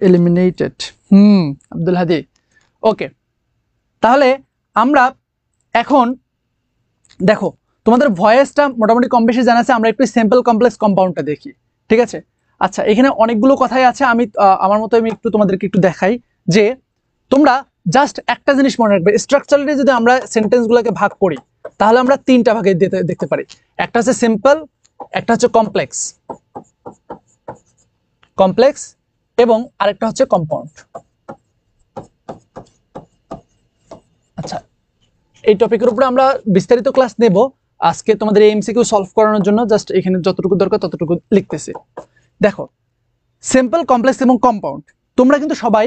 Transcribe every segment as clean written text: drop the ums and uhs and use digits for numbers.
Eliminated. Abdul হাদি। ওকে, তাহলে আমরা এখন দেখো তোমাদের ভয়েসটা মোটামুটি কম বেশি জানা আছে, আমরা একটু সিম্পল কমপ্লেক্স কম্পাউন্ডটা দেখি, ঠিক আছে? আচ্ছা, এখানে অনেকগুলো কথাই আছে, আমি আমার মতো আমি একটু তোমাদেরকে একটু দেখাই যে তোমরা জাস্ট একটা জিনিস মনে রাখবে, স্ট্রাকচারালি যদি আমরা সেন্টেন্সগুলোকে ভাগ করি তাহলে আমরা তিনটা ভাগে দেখতে পারি। একটা হচ্ছে সিম্পল, একটা হচ্ছে কমপ্লেক্স এবং আরেকটা হচ্ছে কম্পাউন্ড। আচ্ছা, এই টপিকের উপরে আমরা বিস্তারিত ক্লাস নেব আজকে তোমাদের এই এমসিকিউ সলভ করানোর জন্য। জাস্ট এখানে যতটুকু দরকার ততটুকু লিখতেছি। দেখো, সিম্পল, কমপ্লেক্স এবং কম্পাউন্ড, তোমরা কিন্তু সবাই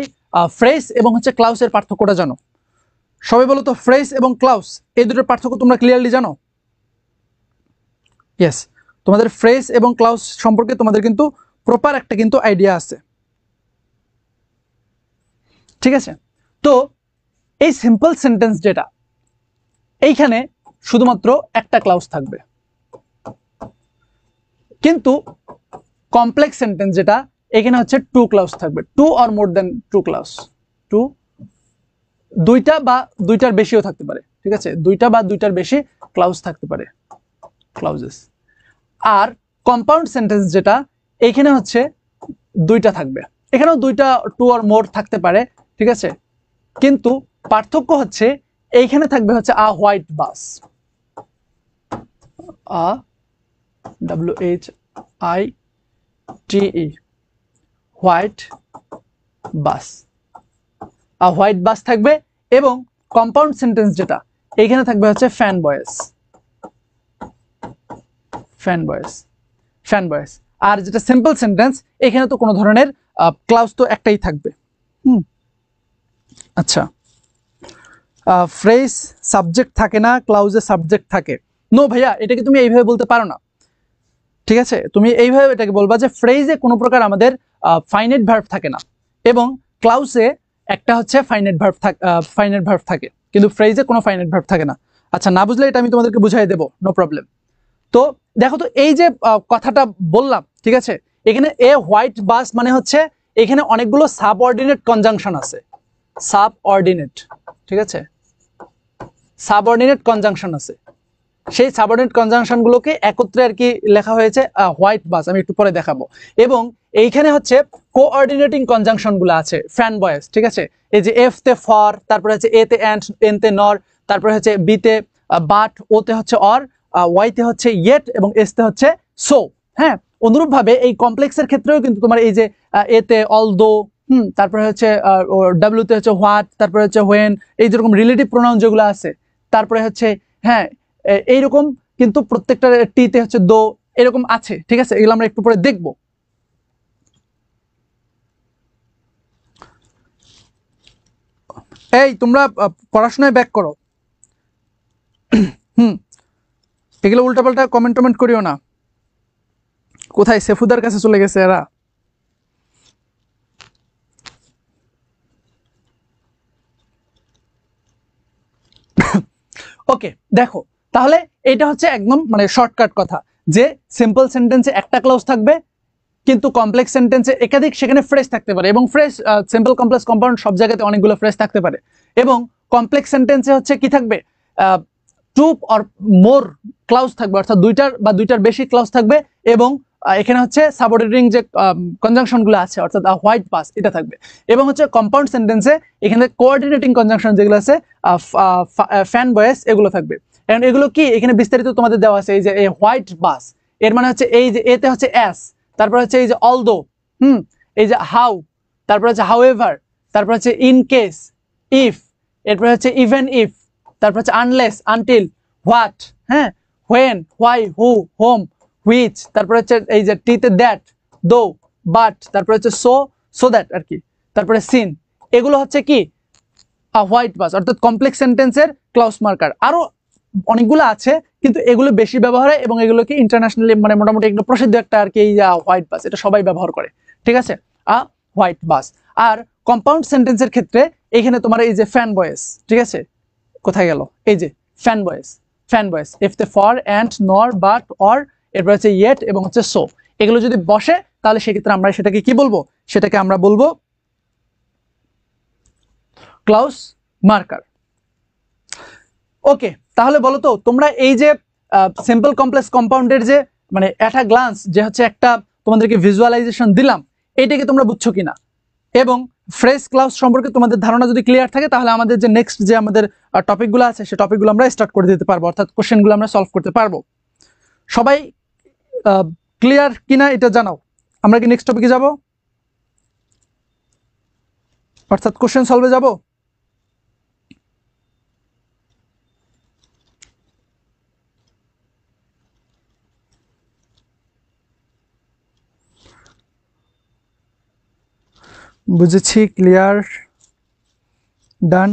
ফ্রেজ এবং হচ্ছে ক্লাউসের পার্থক্যটা জানো। সবাই বলো তো, ফ্রেজ এবং ক্লাউস এই দুটোর পার্থক্য তোমরা ক্লিয়ারলি জানো? ইয়েস, তোমাদের ফ্রেজ এবং ক্লাউস সম্পর্কে তোমাদের কিন্তু প্রপার একটা কিন্তু আইডিয়া আছে, ঠিক আছে? তো এই সিম্পল সেন্টেন্স যেটা, এইখানে শুধুমাত্র একটা ক্লাউস থাকবে, কিন্তু কমপ্লেক্স সেন্টেন্স যেটা, এখানে হচ্ছে টু ক্লাউস থাকবে, two or more than two clause, দুইটা বা দুইটার বেশিও থাকতে পারে, ঠিক আছে? দুইটা বা দুইটার বেশি ক্লাউস থাকতে পারে, ক্লাউজেস। আর কম্পাউন্ড সেন্টেন্স যেটা, এখানে হচ্ছে দুইটা থাকবে, এখানেও দুইটা, টু অর মোর থাকতে পারে, ঠিক আছে? কিন্তু পার্থক্য হচ্ছে এইখানে থাকবে হচ্ছে আ হোয়াইট বাস, আ WHITE, হোয়াইট বাস, আ হোয়াইট বাস থাকবে। এবং কম্পাউন্ড সেন্টেন্স যেটা, এইখানে থাকবে হচ্ছে ফ্যান বয়েস। আর যেটা সিম্পল সেন্টেন্স, এখানে তো কোনো ধরনের ক্লাউজ তো একটাই থাকবে। আচ্ছা, ফ্রেজ সাবজেক্ট থাকে না, ক্লাউজে সাবজেক্ট থাকে। নো ভাইয়া, এটাকে তুমি এইভাবে বলতে পারো না, ঠিক আছে? তুমি এইভাবে এটাকে বলবা যে ফ্রেজে কোনো প্রকার আমাদের ফাইনাইট ভার্ব থাকে না, এবং ক্লাউজে একটা হচ্ছে ফাইনাইট ভার্ব থাকে, কিন্তু ফ্রেজে কোনো ফাইনাইট ভার্ব থাকে না। আচ্ছা, না বুঝলে এটা আমি তোমাদেরকে বুঝাই দেবো, নো প্রবলেম। তো দেখো তো, এই যে কথাটা বললাম, ঠিক আছে, এখানে এ হোয়াইট বাস মানে হচ্ছে এখানে অনেকগুলো সাবঅর্ডিনেট কনজাংশন আছে, সাবঅর্ডিনেট, ঠিক আছে? সাবঅর্ডিনেট কনজাংশন আছে, সেই সাবঅর্ডিনেট কনজাংশন গুলোকে একত্রে আর কি লেখা হয়েছে হোয়াইট বাস, আমি একটু পরে দেখাবো। এবং এইখানে হচ্ছে কোঅর্ডিনেটিং কনজাংশন গুলো আছে, ফ্যান বয়েস, ঠিক আছে? এই যে এফ তে ফর, তারপরে হচ্ছে এ তে অ্যান্ড, এন তে নর, তারপরে হচ্ছে বি তে বাট, ও তে হচ্ছে অর, ওয়াই তে হচ্ছে ইয়েট এবং এস তে হচ্ছে সো। হ্যাঁ, অনুরূপ ভাবে এই কমপ্লেক্সের ক্ষেত্রেও কিন্তু তোমার এই যে এ তে অলদো, তারপরে হচ্ছে ডাব্লিউ তে হচ্ছে হোয়াট, তারপরে হচ্ছে হোয়েন, এই যেরকম রিলেটিভ প্রোনাউন যেগুলো আছে, তারপরে হচ্ছে হ্যাঁ এইরকম কিন্তু প্রত্যেকটা টিতে হচ্ছে দো, এরকম আছে, ঠিক আছে? এগুলো আমরা একটু পরে দেখব। এই তোমরা পড়াশোনায় ব্যাক করো, এগুলো উল্টাপাল্টা কমেন্ট করিও না। কোথায় সেফুদার কাছে চলে গেছে এরা? ওকে, দেখো তাহলে এটা হচ্ছে একদম মানে শর্টকাট কথা, যে সিম্পল সেন্টেন্সে একটা ক্লাউজ থাকবে, কিন্তু কমপ্লেক্স সেন্টেন্সে একাধিক সেখানে ফ্রেজ থাকতে পারে, এবং ফ্রেজ সিম্পল, কমপ্লেক্স, কম্পাউন্ড সব জায়গাতে অনেকগুলো ফ্রেজ থাকতে পারে। এবং কমপ্লেক্স সেন্টেন্সে হচ্ছে কি থাকবে, টু অর মোর ক্লাউজ থাকবে, অর্থাৎ দুইটার বা দুইটার বেশি ক্লাউজ থাকবে, এবং এখানে হচ্ছে সাবঅর্ডিনেটিং যে কনজাংশনগুলো আছে, অর্থাৎ হোয়াইট বাস, এটা থাকবে। এবং হচ্ছে কম্পাউন্ড সেন্টেন্সে এখানে কোঅর্ডিনেটিং কনজাংশন যেগুলো আছে, ফ্যান বয়েস, এগুলো থাকবে। এবং এগুলো কি এখানে বিস্তারিত তোমাদের দেওয়া আছে, এই যে এই হোয়াইট বাস এর মানে হচ্ছে এই যে এতে হচ্ছে অ্যাস, তারপর হচ্ছে এই যে অলদো, এই যে হাউ, তারপর হচ্ছে হাউএভার, তারপর হচ্ছে ইন কেস, ইফ, এরপর হচ্ছে ইভেন ইফ, তারপর হচ্ছে আনলেস, আনটিল, হোয়াট, হ্যাঁ, when, why, who, home, which, তারপর হচ্ছে এই যে টিতে দ্যাট, দো, বাট, তারপর হচ্ছে সো দ্যাট আর কি, তারপরে সিন, এগুলো হচ্ছে কি হোয়াইট বাস, অর্থাৎ কমপ্লেক্স সেন্টেন্সের ক্লাউজ মার্কার। আরো অনেকগুলো আছে, কিন্তু এগুলো বেশি ব্যবহার হয়, এবং এগুলোকে ইন্টারন্যাশনালি মানে মোটামুটি একটু প্রসিদ্ধ একটা আর কি এই হোয়াইট বাস, এটা সবাই ব্যবহার করে, ঠিক আছে? হোয়াইট বাস। আর কম্পাউন্ড সেন্টেন্সের ক্ষেত্রে এখানে তোমার এই যে ফ্যান বয়েস, ঠিক আছে? কোথায় গেল? এই যে ফ্যান বয়েস, ইফ তে ফর, অ্যান্ড, নর, বাট, অর, এরপর হচ্ছে ইয়েট এবং হচ্ছে সো, এগুলো যদি বসে তাহলে সেক্ষেত্রে আমরা সেটাকে কি বলবো? সেটাকে আমরা বলবো ক্লাউস মার্কার। ওকে, তাহলে বলো তো তোমরা এই যে সিম্পল কমপ্লেক্স কম্পাউন্ডের যে মানে অ্যাট আ গ্লান্স যে হচ্ছে একটা তোমাদেরকে ভিজুয়ালাইজেশন দিলাম, এইটাকে তোমরা বুঝছো কিনা, এবং ফ্রেশ ক্লাউস সম্পর্কে তোমাদের ধারণা যদি ক্লিয়ার থাকে তাহলে আমাদের যে নেক্সট যে আমাদের টপিকগুলো আছে সেই টপিকগুলো আমরা স্টার্ট করে দিতে পারবো, অর্থাৎ কোশ্চেনগুলো আমরা সলভ করতে পারবো। সবাই ক্লিয়ার কিনা এটা জানাও। আমরা কি নেক্সট টপিকে যাব, অর্থাৎ কোশ্চেন সলভে যাব? বুঝেছি, ক্লিয়ার, ডান।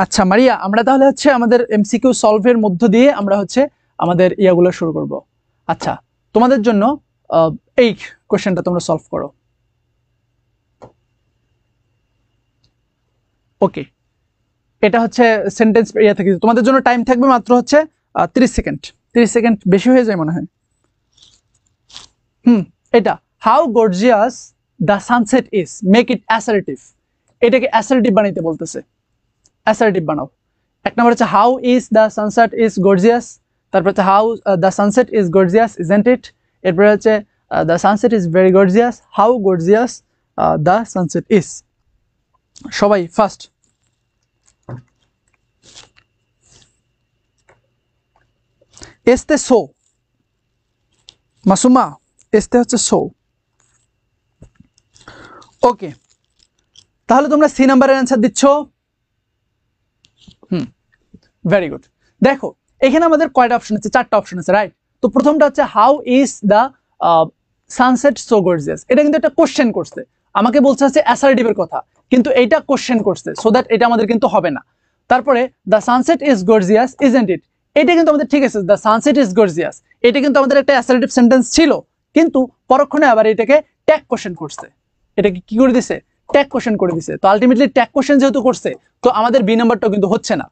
আচ্ছা মারিয়া, আমরা তাহলে হচ্ছে আমাদের এমসিকিউ সলভের মধ্য দিয়ে আমরা হচ্ছে আমাদের ইয়াগুলো শুরু করব। আচ্ছা, তোমাদের জন্য এই কোশ্চেনটা তোমরা সলভ করো। ওকে, এটা হচ্ছে সেন্টেন্স ইয়া থেকে তোমাদের জন্য টাইম থাকবে মাত্র হচ্ছে 30 সেকেন্ড। 30 সেকেন্ড বেশি হয়ে যায় মনে হয়। এটা how gorgeous the sunset is make it assertive. এটাকে অ্যাসার্টিভ বানাইতে বলতেছে, অ্যাসার্টিভ বানাও। এক নম্বর হচ্ছে how is the sunset is gorgeous, তারপর হচ্ছে how the sunset is gorgeous isn't it, এরপরে হচ্ছে the sunset is very gorgeous, how gorgeous the sunset is. সবাই first. este so, Masuma este হচ্ছে so। ওকে, তাহলে তোমরা সি নাম্বারের অ্যান্সার দিচ্ছ। Very good. দেখো এখানে আমাদের কয়টা অপশন আছে? 4টা অপশন আছে, রাইট? তো প্রথমটা হচ্ছে how is the sunset so gorgeous. এটা কিন্তু একটা কোশ্চেন করছে, আমাকে বলছে হচ্ছে অ্যাসার্টিভের কথা, কিন্তু এইটা কোশ্চেন করছে, সো দ্যাট এটা আমাদের কিন্তু হবে না। তারপরে the sunset is gorgeous isn't ইট, এটা কিন্তু আমাদের ঠিক আছে, দ্য সানসেট ইজ গর্জিয়াস, এটা কিন্তু আমাদের একটা অ্যাসার্টিভ সেন্টেন্স ছিল, কিন্তু পরক্ষণে আবার এটাকে ট্যাগ কোশ্চেন করছে। এটাকে কি করে দিছে? ট্যাগ কোশ্চেন করে দিছে। তো আলটিমেটলি ট্যাগ কোশ্চেন যেহেতু করছে, তো আমাদের বি নাম্বারটাও কিন্তু হচ্ছে না।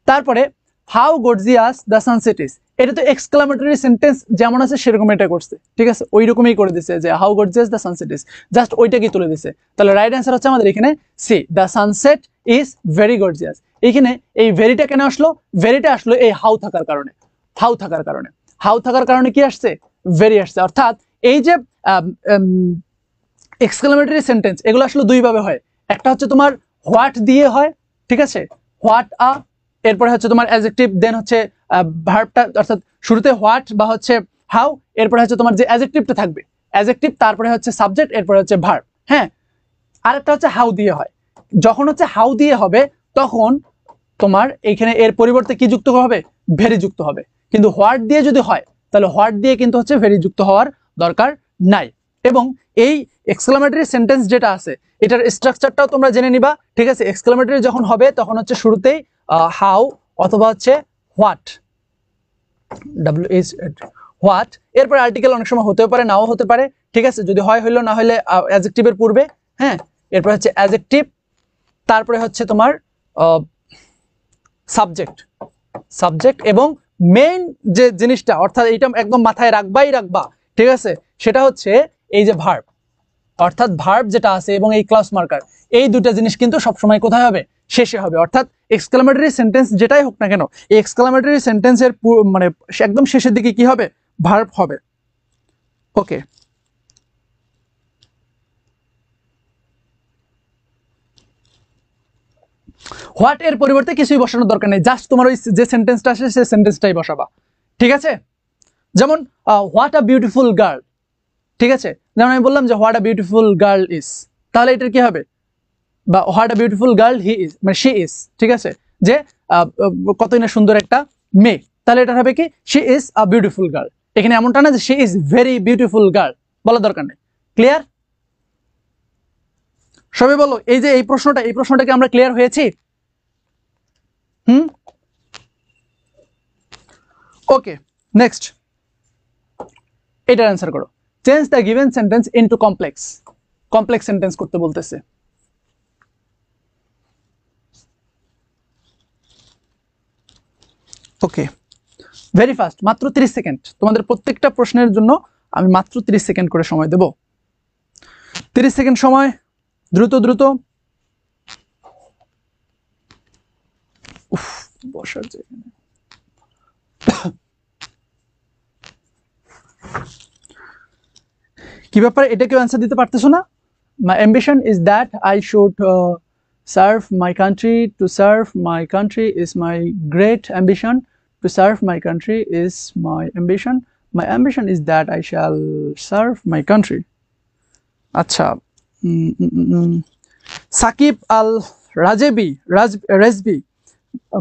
তারপরে how gorgeous the sunset is, এটা তো এক্সক্লামেটরি সেন্টেন্স যেমন আছে সেরকম এটা করছে, ঠিক আছে, ওই রকমই করে দিছে যে how gorgeous the sunset is, just ওইটাকেই তুলে দিছে। তাহলে রাইট অ্যান্সার হচ্ছে আমাদের এখানে C, the sunset is very gorgeous. এখানে এই ভেরিটা কেন আসলো? ভেরিটা আসলো এই হাউ থাকার কারণে। হাউ থাকার কারণে, হাউ থাকার কারণে কি আসছে? ভেরি আসছে। অর্থাৎ এই যে এক্সক্লামেটরি সেন্টেন্স এগুলো আসলে দুই ভাবে হয়। একটা হচ্ছে তোমার হোয়াট দিয়ে হয়, ঠিক আছে, হোয়াট আ, এরপরে হচ্ছে তোমার অ্যাডজেক্টিভ, দেন হচ্ছে ভার্বটা, অর্থাৎ শুরুতে হোয়াট বা হচ্ছে হাউ, এরপরে হচ্ছে তোমার যে অ্যাডজেক্টিভটা থাকবে অ্যাডজেক্টিভ, তারপরে হচ্ছে সাবজেক্ট, এরপরে হচ্ছে ভার্ব। হ্যাঁ, আরেকটা হচ্ছে হাউ দিয়ে হয়। যখন হচ্ছে হাউ দিয়ে হবে তখন তোমার এইখানে এর পরিবর্তে কি যুক্ত হবে? ভেরি যুক্ত হবে। কিন্তু হোয়াট দিয়ে যদি হয় তাহলে হোয়াট দিয়ে কিন্তু হচ্ছে ভেরি যুক্ত হওয়ার দরকার নাই। এবং এই এক্সক্লামেটরি সেন্টেন্স যেটা আছে এটার স্ট্রাকচারটাও তোমরা জেনে নিবা, ঠিক আছে। এক্সক্লামেটরি যখন হবে তখন হচ্ছে শুরুতেই হাউ অথবা হচ্ছে হোয়াট, WH হোয়াট, এরপরে আর্টিকেল অনেক সময় হতেও পারে নাও হতে পারে, ঠিক আছে। যদি হয় হইলো, না হলে অ্যাডজেক্টিভের পূর্বে, হ্যাঁ, এরপরে হচ্ছে অ্যাডজেক্টিভ, তারপরে হচ্ছে তোমার সাবজেক্ট, সাবজেক্ট এবং মেইন যে জিনিসটা, অর্থাৎ এইটা একদম মাথায় রাখবা, ঠিক আছে, সেটা হচ্ছে এই যে ভার্ব, অর্থাৎ ভার্ব যেটা আছে এবং এই ক্লাস মার্কার, এই দুটো জিনিস কিন্তু সবসময় কোথায় হবে? শেষে হবে। অর্থাৎ এক্সক্লামেটরি সেন্টেন্স যেটাই হোক না কেন, এই এক্সক্লামেটরি সেন্টেন্সের মানে একদম শেষের দিকে কি হবে? ভার্ব হবে। ওকে, হোয়াট এর পরিবর্তে কিছুই বসানোর দরকার নেই, জাস্ট তোমার ওই যে সেন্টেন্সটা আসে সেই সেন্টেন্সটাই বসাবা, ঠিক আছে। যেমন হোয়াট আ বিউটিফুল গার্ল, ঠিক আছে, যেমন আমি বললাম যে what a beautiful girl is, তাহলে এটার কি হবে? বা what a beautiful girl he is, মানে শি ইজ, ঠিক আছে, যে কতই না সুন্দর একটা মেয়ে, তাহলে এটা হবে কি? She is a beautiful girl. এখানে এমনটা না যে she is very beautiful girl, বলার দরকার নেই। ক্লিয়ার? সবাই বলো, এই যে এই প্রশ্নটাকে আমরা ক্লিয়ার হয়েছি? ওকে, নেক্সট এটার অ্যান্সার করো। Change the given sentence into complex. Complex sentence করতে বলতেছে। ওকে, ভেরি ফাস্ট, মাত্র 30 সেকেন্ড। তোমাদের প্রত্যেকটা প্রশ্নের জন্য আমি মাত্র 30 সেকেন্ড করে সময় দেব। 30 সেকেন্ড সময়, দ্রুত দ্রুত। উফ, বসার জায়গা নেই। কি ব্যাপার, এটা কেউ অ্যান্সার দিতে পারতেছো না? My ambition is that I should serve my country. To serve my country is my great ambition. To serve my country is my ambition. My ambition is that I shall serve my country. আচ্ছা, সাকিব আল রেজবি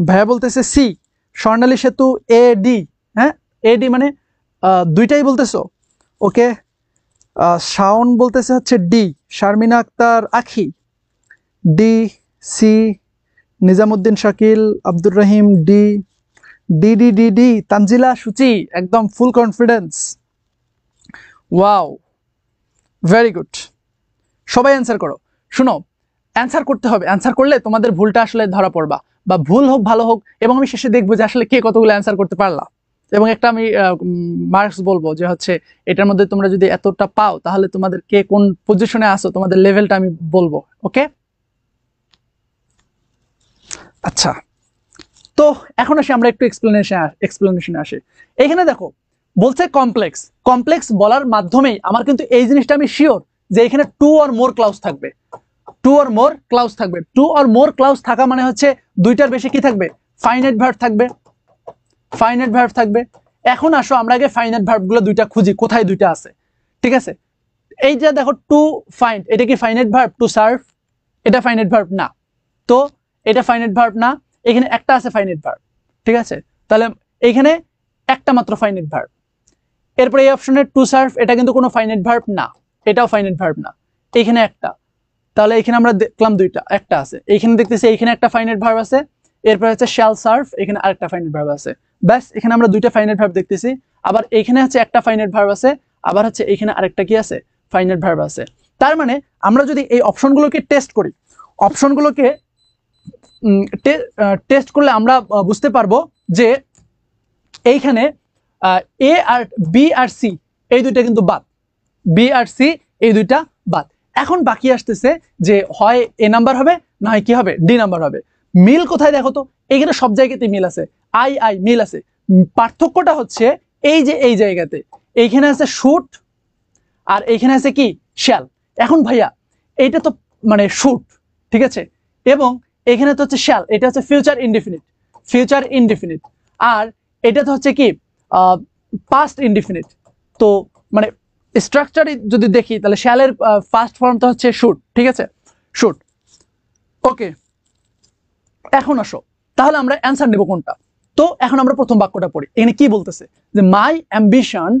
ভাইয়া বলতেছে C. স্বর্ণালী সেতু A D. হ্যাঁ, A D মানে দুইটাই বলতেছো। ওকে, শাওন বলতেছে হচ্ছে D. Sharmina Akter Akhi D. C. Nizamuddin Shakil Abdur Rahim D. D D D D. Tanjila Suchi একদম full confidence. Wow, very good. সবাই অ্যান্সার করো। শুনো, অ্যান্সার করতে হবে, অ্যান্সার করলে তোমাদের ভুলটা আসলে ধরা পড়বা, বা ভুল হোক ভালো হোক, এবং আমি শেষে দেখবো যে আসলে কে কতগুলো অ্যান্সার করতে পারলা, এবং একটা আমি মার্কস বলবো যে হচ্ছে এটার মধ্যে তোমরা যদি এতটা পাও তাহলে তোমাদের কে কোন পজিশনে আসো, তোমাদের লেভেলটা আমি বলবো। ওকে, আচ্ছা, তো এখন আসি আমরা একটু এক্সপ্লেনেশনে আসি। এখানে দেখো বলছে কমপ্লেক্স। কমপ্লেক্স বলার মাধ্যমেই আমার কিন্তু এই জিনিসটা আমি শিওর যে এখানে টু অর মোর ক্লাউজ থাকবে। টু অর মোর ক্লাউজ থাকবে। টু অর মোর ক্লাউজ থাকা মানে হচ্ছে দুইটার বেশি কি থাকবে? ফাইনাইট ভার্ব থাকবে। ফাইনাইট ভার্ব থাকবে। এখন আসো আমরা আগে ফাইনাইট ভার্বগুলো দুইটা খুঁজি, কোথায় দুইটা আছে। ঠিক আছে, এই যে দেখো টু ফাইন্ড, এটা কি ফাইনাইট ভার্ব? টু সার্ভ, এটা ফাইনাইট ভার্ব না, তো এটা ফাইনাইট ভার্ব না। এখানে একটা আছে ফাইনাইট ভার্ব। ঠিক আছে, তাহলে এখানে একটা মাত্র ফাইনাইট ভার্ব। এরপরে এই অপশনে টু সার্ভ, এটা কিন্তু কোনো ফাইনাইট ভার্ব না, এটাও ফাইনাইট ভার্ব না। এখানে একটা, তাহলে এখানে আমরা দেখলাম দুইটা, একটা আছে। এইখানে দেখতেছি এইখানে একটা ফাইনাইট ভার্ব আছে। এরপরে হচ্ছে শ্যাল সার্ভ, এখানে আরেকটা ফাইনাইট ভার্ব আছে। ব্যাস, এখানে আমরা দুইটা ফাইনাইট ভার্ব দেখতেছি। আবার এখানে হচ্ছে একটা ফাইনাইট ভার্ব আছে, আবার হচ্ছে এখানে আরেকটা কি আছে? ফাইনাইট ভার্ব আছে। তার মানে আমরা যদি এই অপশনগুলোকে টেস্ট করি, অপশনগুলোকে টেস্ট করলে আমরা বুঝতে পারবো যে এইখানে এ আর বি আর সি এই দুইটা কিন্তু বাদ। বি আর সি এই দুইটা বাদ। এখন বাকি আসতেছে যে হয় এ নাম্বার হবে, না হয় কি হবে? ডি নাম্বার হবে। মিল কোথায় দেখো তো? এখানে সব জায়গাতে মিল আছে, আই আই মিল আছে। পার্থক্যটা হচ্ছে এই যে এই জায়গাতে এইখানে আছে শুট আর এইখানে আছে কি? শ্যাল। এখন ভাইয়া এইটা তো মানে শুট, ঠিক আছে, এবং এখানে তো হচ্ছে শ্যাল, এটা হচ্ছে ফিউচার ইনডিফিনিট। Future indefinite. আর এটা তো হচ্ছে কি? Past indefinite. তো মানে স্ট্রাকচারে যদি দেখি তাহলে শ্যালের ফার্স্ট ফর্মটা হচ্ছে শুট। ঠিক আছে, শুট। ওকে, এখন আসো তাহলে আমরা অ্যান্সার নেব কোনটা। তো এখন আমরা প্রথম বাক্যটা পড়ি। এখানে কি বলতেছে? যে মাই ambition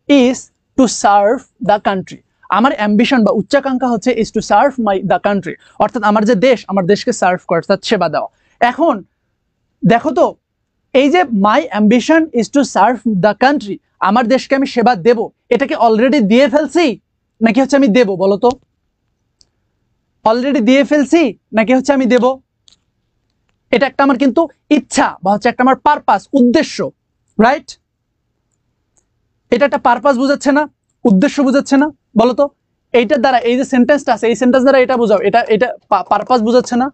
is to serve the country. আমার অ্যাম্বিশন বা উচ্চাকাঙ্ক্ষা হচ্ছে is to serve the country, অর্থাৎ আমার যে দেশ, আমার দেশকে সার্ভ করা, অর্থাৎ সেবা দেওয়া। এখন দেখো তো, এই যে মাই ambition is to serve the country, আমার দেশকে আমি সেবা দেব, এটাকে অলরেডি দিয়ে ফেলছি নাকি হচ্ছে আমি দেব? বলো তো, অলরেডি দিয়ে ফেলছি নাকি হচ্ছে আমি দেব? এটা একটা আমার কিন্তু ইচ্ছা বা হচ্ছে একটা আমার পারপাস, উদ্দেশ্য, রাইট? এটা একটা পারপাস বুঝাচ্ছে না? উদ্দেশ্য বুঝাচ্ছে না? বলো তো, এইটার দ্বারা এই যে সেন্টেন্সটা আছে, এই সেন্টেন্স দ্বারা এটা বুঝাও, এটা এটা পারপাস বুঝাচ্ছে না?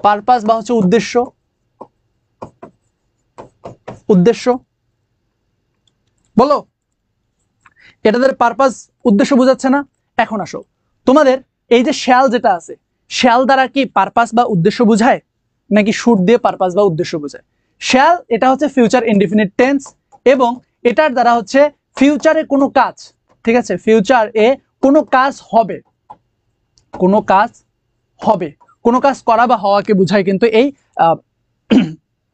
পারপাস বা হচ্ছে উদ্দেশ্য, উদ্দেশ্য, বলো, এটা দ্বারা পারপাস উদ্দেশ্য বুঝাচ্ছে না? এখন আসো, তোমাদের এই যে শ্যাল যেটা আছে, শ্যাল দ্বারা কি পারপাস বা উদ্দেশ্য বুঝায় নাকি শুড দিয়ে পারপাস বা উদ্দেশ্য বোঝায়? শ্যাল এটা হচ্ছে ফিউচার ইনডিফিনিট টেন্স, এবং এটার দ্বারা হচ্ছে ফিউচারে কোনো কাজ, ঠিক আছে, ফিউচার এ কোনো কাজ হবে, কোনো কাজ হবে, কোনো কাজ করা বা হওয়াকে বোঝায় কিন্তু এই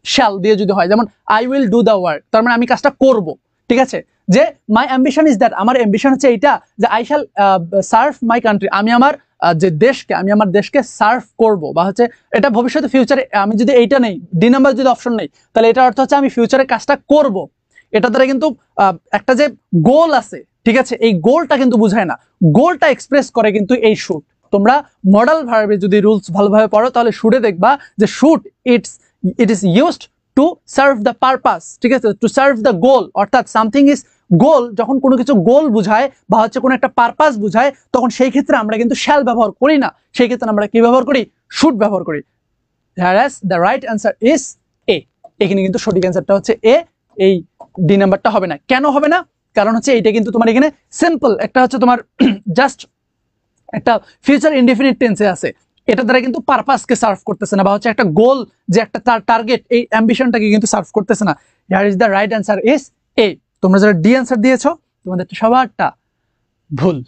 শ্যাল দিয়ে যদি হয়। যেমন I will do the work, তার মানে আমি কাজটা করব। ঠিক আছে, যে মাই অ্যাম্বিশন ইজ দ্যাট, আমার অ্যাম্বিশন হচ্ছে এইটা যে I shall serve my country, আমি আমার যে দেশকে, আমি আমার দেশকে সার্ভ করব, বা হচ্ছে এটা ভবিষ্যতে ফিউচারে, আমি যদি এইটা নেই, ডি নাম্বার যদি অপশন নেই, তাহলে এটা অর্থ হচ্ছে আমি ফিউচারে কাজটা করব। এটা দ্বারা কিন্তু একটা যে গোল আছে, ঠিক আছে, এই গোলটা কিন্তু বুঝায় না, গোলটা এক্সপ্রেস করে কিন্তু এই শুড। তোমরা মডাল ভার্বে যদি রুলস ভালোভাবে পড়ো তাহলে শুডে দেখবা যে should it is used to serve the purpose, ঠিক আছে, টু সার্ভ দ্য গোল, অর্থাৎ সামথিং ইজ গোল। যখন কোনো কিছু গোল বুঝায় বা হচ্ছে কোনো একটা পারপাস বুঝায়, তখন সেই ক্ষেত্রে আমরা কিন্তু শ্যাল ব্যবহার করি না, সেই ক্ষেত্রে আমরা কি ব্যবহার করি? শুড ব্যবহার করি। whereas the right answer is A. এখানে কিন্তু সঠিক অ্যান্সারটা হচ্ছে A, এই ডি নাম্বারটা হবে না। কেন হবে না? কারণ হচ্ছে এইটা কিন্তু তোমার এখানে সিম্পল একটা হচ্ছে তোমার জাস্ট একটা ফিউচার ইনডিফিনিট টেন্সে আছে, এটা দ্বারা কিন্তু পারপাসকে সার্ভ করতেছে না, বা হচ্ছে একটা গোল যে একটা তার টার্গেট, এই অ্যাম্বিশনটাকে কিন্তু সার্ভ করতেছে না। Here is the right answer is A। তোমরা যারা ডি অ্যান্সার দিয়েছো তোমাদের সবারটা ভুল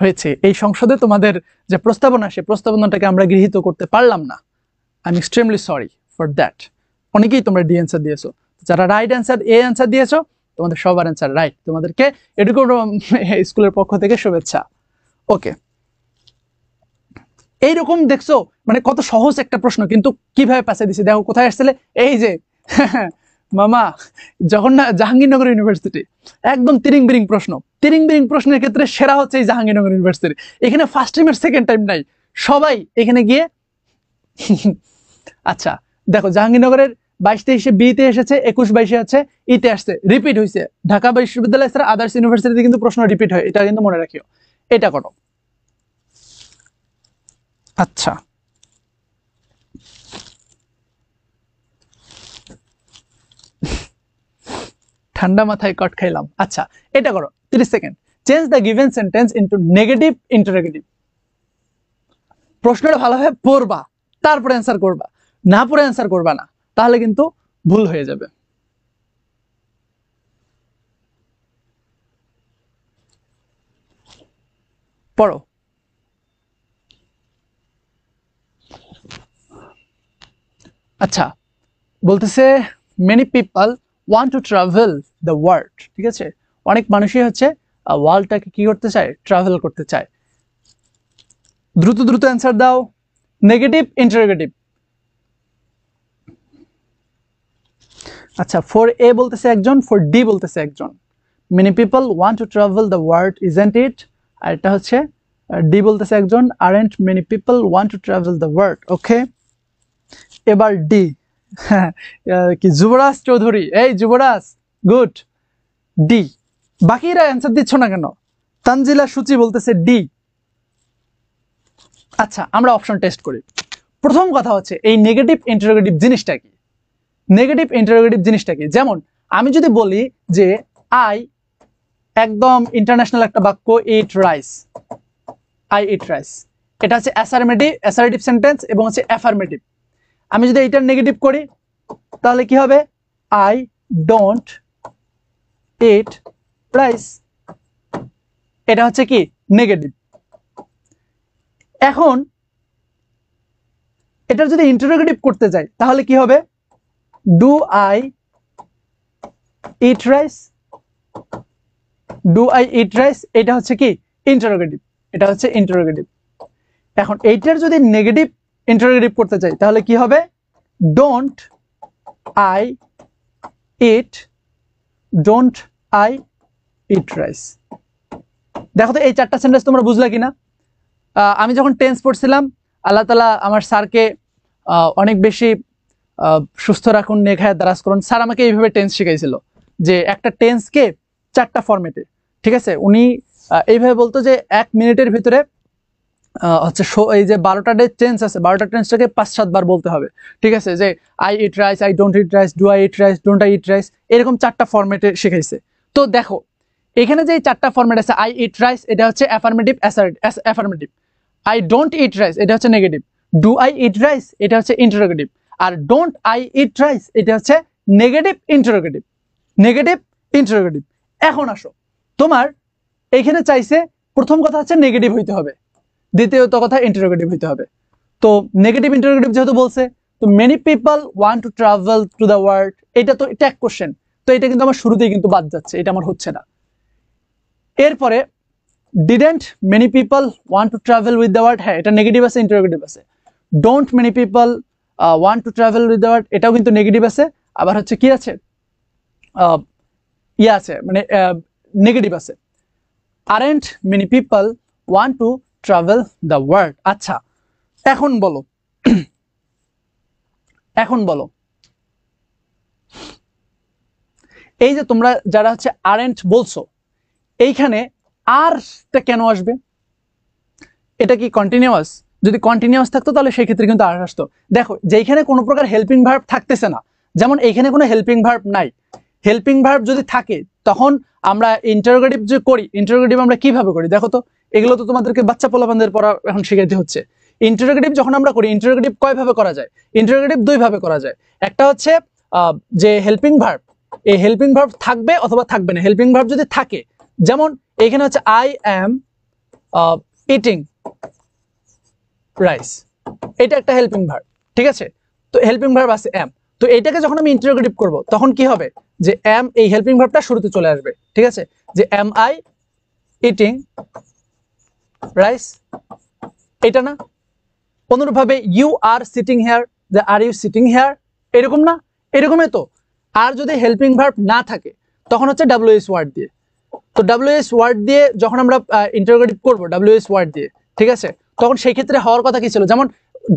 হয়েছে। এই সংসদে তোমাদের যে প্রস্তাবনা, সে প্রস্তাবনাটাকে আমরা গৃহীত করতে পারলাম না। I am extremely sorry for that. অনেকেই তোমরা ডি অ্যান্সার দিয়েছো, যারা রাইট অ্যান্সার এ অ্যান্সার দিয়েছো তোমাদের সবার অ্যান্সার রাইট। তোমাদেরকে এডুকেশন স্কুলের পক্ষ থেকে শুভেচ্ছা। ওকে, এইরকম দেখছো মানে কত সহজ একটা প্রশ্ন, কিন্তু কিভাবে পাশে দিছে দেখো। কোথায় আসছিলে? এই যে মামা, জাহাঙ্গীরনগর ইউনিভার্সিটি, একদম তিরিং বিরিং প্রশ্ন। তিরিং বিরিং প্রশ্নের ক্ষেত্রে সেরা হচ্ছে এই জাহাঙ্গীরনগর ইউনিভার্সিটি। এখানে ফার্স্ট টাইম আর সেকেন্ড টাইম নাই, সবাই এখানে গিয়ে আচ্ছা দেখো, জাহাঙ্গীরনগরের 22-23 বিতে এসেছে, 21-22 হচ্ছে ইতে আসছে, রিপিট হয়েছে। ঢাকা বিশ্ববিদ্যালয় ছাড়া আদার্স ইউনিভার্সিটিতে কিন্তু প্রশ্ন রিপিট হয়, এটা কিন্তু মনে রাখিও। এটা করো। আচ্ছা, ঠান্ডা মাথায় কট খাইলাম। আচ্ছা, এটা করো 30 second. Change the given sentence into negative interrogative. প্রশ্নটা ভালোভাবে পড়বা, তারপরে অ্যান্সার করবা, না পড়ে অ্যান্সার করবা না, তাহলে কিন্তু ভুল হয়ে যাবে। পড়ো। আচ্ছা, বলতেছে many people want to travel the world. ঠিক আছে, অনেক মানুষই হচ্ছে ওয়ার্ল্ডটাকে কি করতে চায়? ট্রাভেল করতে চায়। দ্রুত দ্রুত অ্যান্সার দাও। Negative interrogative. আচ্ছা, ফর এ বলতেছে একজন, ফর ডি বলতেছে একজন। Many people want to travel the world, isn't it? আর এটা হচ্ছে ডি বলতেছে একজন, aren't many people want to travel the world. Okay, এবার ডি। কি যুবরাজ চৌধুরী? এই যুবরাজ, গুড। ডি। বাকিরা অ্যান্সার দিচ্ছ না কেন? তানজিলা সূচি বলতেছে ডি। আচ্ছা, আমরা অপশন টেস্ট করি। প্রথম কথা হচ্ছে এই নেগেটিভ ইন্টারোগেটিভ জিনিসটা কি? নেগেটিভ ইন্টারোগেটিভ জিনিসটা কি? যেমন আমি যদি বলি যে আই, একদম ইন্টারন্যাশনাল একটা বাক্য, eat rice, I eat rice, এটা হচ্ছে অ্যাসার্টিভ সেন্টেন্স এবং হচ্ছে অ্যাফার্মেটিভ। আমি যদি এইটার নেগেটিভ করি তাহলে কি হবে? I don't eat rice. এটা হচ্ছে কি? নেগেটিভ। এখন এটার যদি ইন্টারোগেটিভ করতে যাই তাহলে কি হবে? Do I eat rice, do I eat rice, এটা হচ্ছে কি? ইন্টারোগেটিভ। এটা হচ্ছে ইন্টারোগেটিভ। এখন এইটার যদি নেগেটিভ ইন্টারোগেটিভ করতে চাই তাহলে কি হবে? Don't I it, don't I eat rice. দেখো তো এই চারটা সেন্টেন্স তোমরা বুঝলা কিনা? আমি যখন টেন্স পড়ছিলাম, আল্লাহ তাআলা আমার স্যারকে অনেক বেশি সুস্থ রাখুন, নেখায় দারাজ করুন, স্যার আমাকে এইভাবে টেন্স শিখাইছিল যে একটা টেন্সকে চারটা ফরম্যাটে, ঠিক আছে, উনি এইভাবে বলতো যে 1 মিনিটের ভিতরে হচ্ছে এই যে 12টা টেন্স আছে, 12টা টেন্সটাকে 5-7 বার বলতে হবে। ঠিক আছে, যে I eat rice, I don't eat rice, do I eat rice, don't I eat rice, এরকম চারটা ফরম্যাটে শিখাইছে। তো দেখো এখানে যে চারটা ফরম্যাট আছে, আই ইট রাইস এটা হচ্ছে affirmative, affirmative. I don't eat rice এটা হচ্ছে negative. Do I eat rice এটা হচ্ছে ইন্টারোগেটিভ। আর ডোন্ট আই ইট রাইস এটা হচ্ছে নেগেটিভ ইন্টারোগেটিভ। Negative interrogative. এখন আসো, তোমার এইখানে চাইছে প্রথম কথা হচ্ছে নেগেটিভ হইতে হবে, দ্বিতীয়ত কথা ইন্টারোগেটিভ হইতে হবে। তো নেগেটিভ ইন্টারোগেটিভ যেহেতু বলছে, তো many people want to travel to the world, এটা তো ট্যাগ কোশ্চেন, তো এটা কিন্তু আমার শুরুতেই কিন্তু বাদ যাচ্ছে, এটা আমার হচ্ছে না। এরপরে didn't many people want to travel with the world, হ্যাঁ এটা নেগেটিভ আছে, ইন্টারোগেটিভ আছে। Don't many people want to travel with the world, এটাও কিন্তু নেগেটিভ আছে। আবার হচ্ছে কি আছে, ইয়ে আছে, মানে নেগেটিভ আছে। Aren't many people want to travel the world. আচ্ছা, এখন বলো, এখন বলো, এই যে তোমরা যারা হচ্ছে আরেন্ট বলছো, এইখানে আরটা কেন আসবে? এটা কি কন্টিনিউয়াস? যদি কন্টিনিউয়াস থাকতো তাহলে সেই ক্ষেত্রে কিন্তু আর আসতো। দেখো যেখানে কোনো প্রকার হেল্পিং ভার্ব থাকতেছে না, যেমন এইখানে কোনো হেল্পিং ভার্ব নাই, হেল্পিং ভার্ব যদি থাকে তখন আমরা ইন্টারোগেটিভ যে করি, ইন্টারোগেটিভ আমরা কিভাবে করি দেখো তো, এগুলো তো তোমাদেরকে বাচ্চা পোলাপানদের পড়া এখন শিখাইতে হচ্ছে। ইন্টারোগেটিভ যখন আমরা করি, ইন্টারোগেটিভ কয়ভাবে করা যায়? ইন্টারোগেটিভ দুইভাবে করা যায়। একটা হচ্ছে যে হেল্পিং ভার্ব, এই হেল্পিং ভার্ব থাকবে অথবা থাকবে না। হেল্পিং ভার্ব যদি থাকে, যেমন এখানে হচ্ছে আই অ্যাম ইটিং রাইস, এটা একটা হেল্পিং ভার্ব, ঠিক আছে? তো হেল্পিং ভার্ব আছে অ্যাম, তো এটাকে যখন আমি ইন্টারোগেটিভ করব তখন কি হবে, যে অ্যাম এই হেল্পিং ভার্বটা শুরুতে চলে আসবে, ঠিক আছে? যে অ্যাম আই ইটিং রাইস, এটা না? অনুরূপভাবে ইউ আর সিটিং হেয়ার, যে আর ইউ সিটিং হেয়ার, এরকম না? এরকমই তো। আর যদি হেল্পিং ভার্ব না থাকে তখন হচ্ছে ডাব্লিউএস ওয়ার্ড দিয়ে। তো ডাব্লিউএস ওয়ার্ড দিয়ে যখন আমরা ইন্টারোগেটিভ করব ডাব্লিউএস ওয়ার্ড দিয়ে, ঠিক আছে, তখন সেই ক্ষেত্রে হওয়ার কথা কি ছিল, যেমন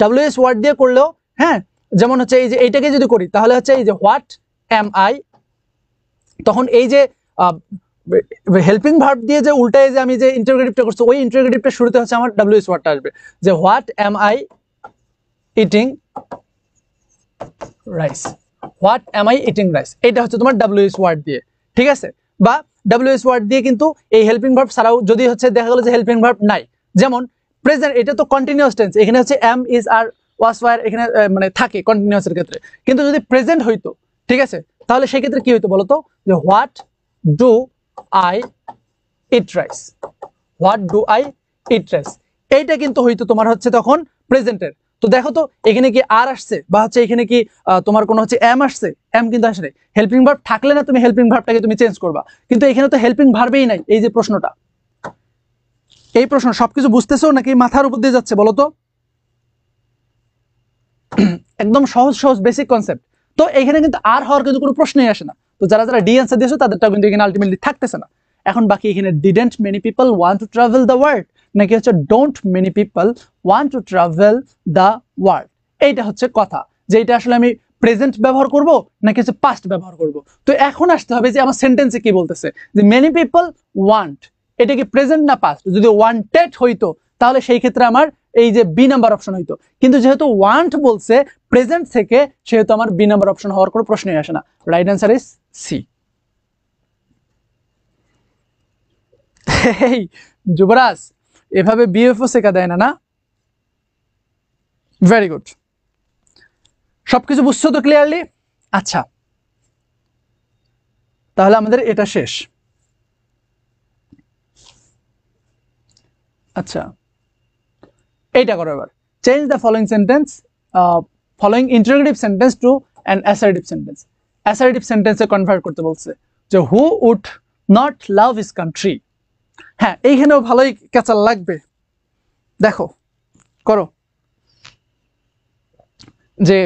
ডাব্লিউএস ওয়ার্ড দিয়ে করলেও, হ্যাঁ, যেমন হচ্ছে এই যে এইটাকে যদি করি তাহলে হচ্ছে এই যে হোয়াট এম আই, তখন এই যে হেল্পিং ভার্ব দিয়ে যে উল্টায় যে আমি যে ইন্টারোগেটিভটা করছি, ওই ইন্টারোগেটিভটা শুরুতে হচ্ছে আমার ডাব্লিউএস ওয়ার্ডটা আসবে, যে what M I eating rice, what M I eating rice, এটা হচ্ছে তোমার ডাব্লিউএস ওয়ার্ড দিয়ে, ঠিক আছে? বা ডাব্লিউএস ওয়ার্ড দিয়ে কিন্তু এই হেল্পিং ভার্ব ছাড়াও যদি হচ্ছে দেখা গেল যে হেল্পিং ভার্ব নাই, যেমন প্রেজেন্ট, এটা তো কন্টিনিউয়াস টেন্স, এখানে হচ্ছে am is are was were এখানে মানে থাকে কন্টিনিউয়াস এর ক্ষেত্রে, কিন্তু যদি প্রেজেন্ট হইতো, ঠিক আছে, তাহলে সেই ক্ষেত্রে কি হইতো বলতো, যে what do I eat rice, what do I eat rice, এইটা কিন্তু হইতো তোমার হচ্ছে তখন প্রেজেন্টের। তো দেখো তো এখানে কি আর আসছে, বা হচ্ছে এখানে কি তোমার কোনো হচ্ছে এম আসছে? এম কিন্তু আসে নাই। হেল্পিং ভার্ব থাকলে না তুমি হেল্পিং ভার্বটাকে তুমি চেঞ্জ করবা, কিন্তু এখানে তো হেল্পিং ভার্বই নাই। এই যে প্রশ্নটা, এই প্রশ্ন সবকিছু বুঝতেছো নাকি মাথার উপর দিয়ে যাচ্ছে বলো তো? একদম সহজ সহজ বেসিক কনসেপ্ট। তো এখানে কিন্তু আর হওয়ার কিন্তু কোনো প্রশ্নই আসে না। তো যারা যারা ডি অ্যান্সার দিয়েছো তাদেরটাও কিন্তু এখানে আলটিমেটলি থাকতেছে না। এখন বাকি এখানে didn't many people want to travel the world, নাকি হচ্ছে don't many people want to travel the world, এইটা হচ্ছে কথা, যে এটা আসলে আমি প্রেজেন্ট ব্যবহার করব নাকি হচ্ছে পাস্ট ব্যবহার করব। তো এখন আসতে হবে যে আমার সেন্টেন্সে কি বলতেছে, যে মেনি পিপল ওয়ান্ট, এটা কি প্রেজেন্ট না পাস্ট? যদি ওয়ান্টেড হইতো তাহলে সেই ক্ষেত্রে আমার এই যে বি নাম্বার অপশন হইতো, কিন্তু যেহেতু ওয়ান্ট বলছে প্রেজেন্ট থেকে, সেহেতু আমার বি নাম্বার অপশন হওয়ার কোনো প্রশ্নই আসে না। Right answer is C. Yubraj এভাবে বিএফও শেখা দেয় না, না? ভেরি গুড, সবকিছু বুঝছো তো ক্লিয়ারলি? আচ্ছা, তাহলে আমাদের এটা শেষ। আচ্ছা, এইটা করো এবার, change the following sentence, following interrogative sentence to an assertive sentence. Assertive সেন্টেন্সে কনভার্ট করতে বলছে, যে who would not love his country. হ্যাঁ, এইখানেও ভালোই ক্যাচাল লাগবে, দেখো করো, যে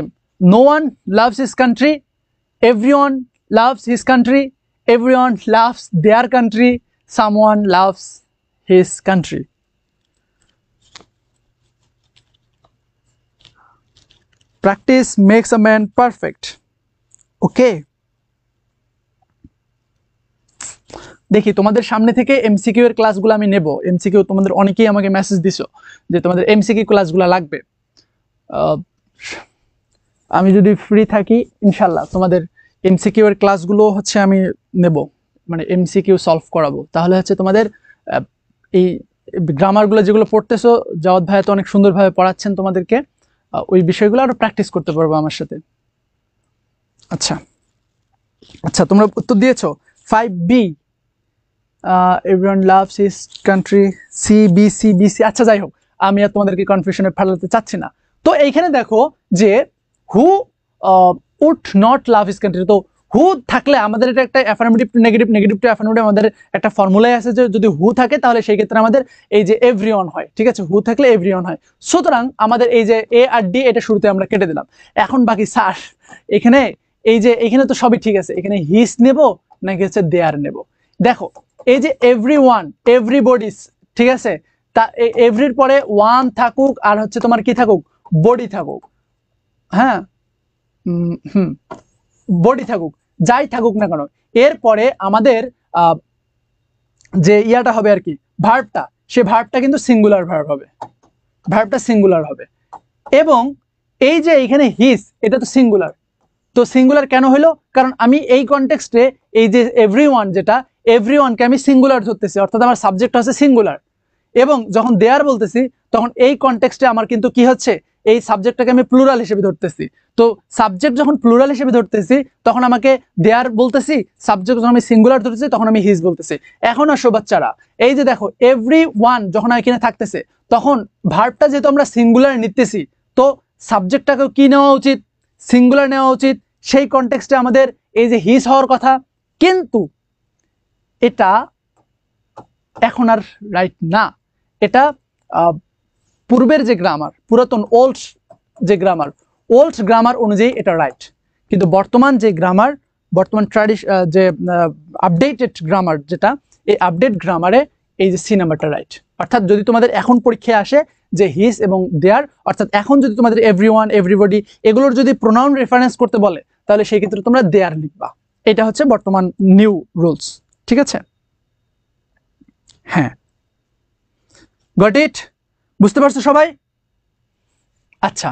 no one loves his country, everyone loves his country, everyone loves their country, someone loves his country. Practice makes a man perfect. Okay, দেখি তোমাদের সামনে থেকে এমসিকিউ এর ক্লাসগুলো আমি নেব। এমসিকিউ তোমাদের অনেকেই আমাকে মেসেজ দিছো যে তোমাদের এমসিকিউ ক্লাসগুলো লাগবে। আমি যদি ফ্রি থাকি ইনশাল্লাহ তোমাদের এমসিকিউ এর ক্লাসগুলো হচ্ছে আমি নেব, মানে এমসিকিউ সলভ করাবো। তাহলে হচ্ছে তোমাদের এই গ্রামারগুলো যেগুলো পড়তেছো, জাওয়াদ ভাই তো অনেক সুন্দরভাবে পড়াচ্ছেন তোমাদেরকে, ওই বিষয়গুলো আরো প্র্যাকটিস করতে পারবো আমার সাথে। আচ্ছা আচ্ছা, তোমরা উত্তর দিয়েছো 5B, everyone loves his country, C. আচ্ছা যাই হোক, আমি আর তোমাদেরকে কনফিউশনে ফেলাতে চাচ্ছি না। তো এইখানে দেখো যে who would not love his country, তো হু থাকলে আমাদের এটা একটা affirmative to negative, negative to affirmative, আমাদের একটা ফর্মুলাই আছে যে যদি হু থাকে তাহলে সেই ক্ষেত্রে আমাদের এই যে এভরিওয়ান হয়, ঠিক আছে? হু থাকলে এভরিওয়ান হয়। সুতরাং আমাদের এই যে এ আর ডি এটা শুরুতে আমরা কেটে দিলাম। এখন বাকি সার, এখানে এই যে এখানে তো সবই ঠিক আছে, এখানে হিস নেব নাকি হচ্ছে দেয়ার নেব। দেখো এই যে এভরিওয়ান, এভরিবডিস, ঠিক আছে, তা এভরির পরে ওয়ান থাকুক আর হচ্ছে তোমার কি থাকুক, বডি থাকুক, হ্যাঁ, বডি থাকুক, যাই থাকুক না কেন, এরপরে আমাদের যে ইয়াটা হবে আর কি, ভার্বটা, সে ভার্বটা কিন্তু সিঙ্গুলার ভার্ব হবে। ভার্বটা সিঙ্গুলার হবে। এবং এই যে এখানে হিজ, এটা তো সিঙ্গুলার, তো সিঙ্গুলার কেন হলো? কারণ আমি এই কনটেক্সটে এই যে এভরিওয়ান, যেটা এভরিওয়ানকে আমি সিঙ্গুলার ধরতেছি, অর্থাৎ আমার সাবজেক্ট হচ্ছে সিঙ্গুলার। এবং যখন দেয়ার বলতেছি তখন এই কনটেক্সটে আমার কিন্তু কি হচ্ছে, এই সাবজেক্টটাকে আমি প্লুরাল হিসেবে ধরতেছি। তো সাবজেক্ট যখন প্লুরাল হিসেবে ধরতেছি তখন আমাকে দেয়ার বলতেছি, সাবজেক্ট যখন আমি সিঙ্গুলার ধরতেছি তখন আমি হিজ বলতেছি। এখন আসো বাচ্চারা, এই যে দেখো এভরিওয়ান যখন এখানে থাকতেছে তখন ভার্বটা যেহেতু আমরা সিঙ্গুলার নিতেছি, তো সাবজেক্টটাকেও কি নেওয়া উচিত, সিঙ্গুলার নেওয়া উচিত। সেই কনটেক্সটে আমাদের এই যে হিজ হওয়ার কথা, কিন্তু এটা এখন আর রাইট না। এটা পূর্বের যে গ্রামার, পুরাতন ওল্ড যে গ্রামার, ওল্ড গ্রামার অনুযায়ী এটা রাইট। কিন্তু বর্তমান যে গ্রামার, বর্তমান যে আপডেটেড গ্রামার, যেটা এই আপডেট গ্রামারে এই যে সি নাম্বারটা রাইট। অর্থাৎ যদি তোমাদের এখন পরীক্ষায় আসে যে হিজ এবং দেয়ার, অর্থাৎ এখন যদি তোমাদের এভরিওয়ান, এভরিবডি এগুলোর যদি প্রোনাউন রেফারেন্স করতে বলে তাহলে সেই ক্ষেত্রে তোমরা দেয়ার লিখবা। এটা হচ্ছে বর্তমান নিউ রুলস, ঠিক আছে? হ্যাঁ, গট ইট? বুঝতে পারছো সবাই? আচ্ছা,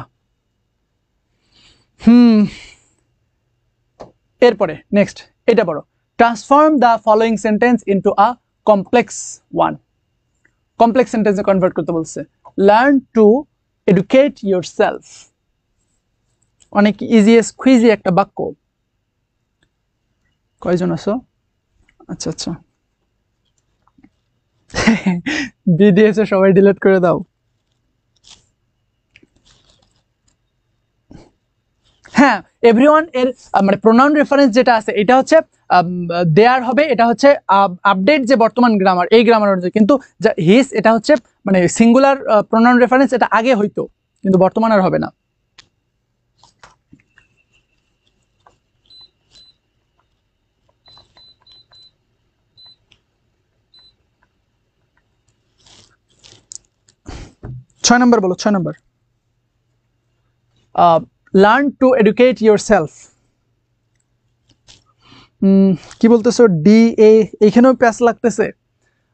এরপরে নেক্সট এটা বড়, transform the following sentence into a complex one. Complex সেন্টেন্সে কনভার্ট করতে বলছে। লার্ন টু এডুকেট ইয়োরসেলফ, অনেক ইজিয়েস্ট কুইজি একটা বাক্য। কয়জন আছো? আচ্ছা আচ্ছা, বিডিএস সবাই ডিলিট করে দাও। হ্যাঁ, এভরিওয়ান এর মানে প্রোনাউন রেফারেন্স যেটা আছে এটা হচ্ছে দেয়ার হবে, এটা হচ্ছে আপডেট যে বর্তমান গ্রামার, এই গ্রামার অনুযায়ী। কিন্তু হিজ এটা হচ্ছে মানে সিঙ্গুলার প্রোনাউন রেফারেন্স, এটা আগে হইতো কিন্তু বর্তমান আর হবে না। ছয় নম্বর বলো, 6 নম্বর। Learn to educate yourself. কি বলতেছো? ডি এ এইখানেও প্যাস লাগতেছে।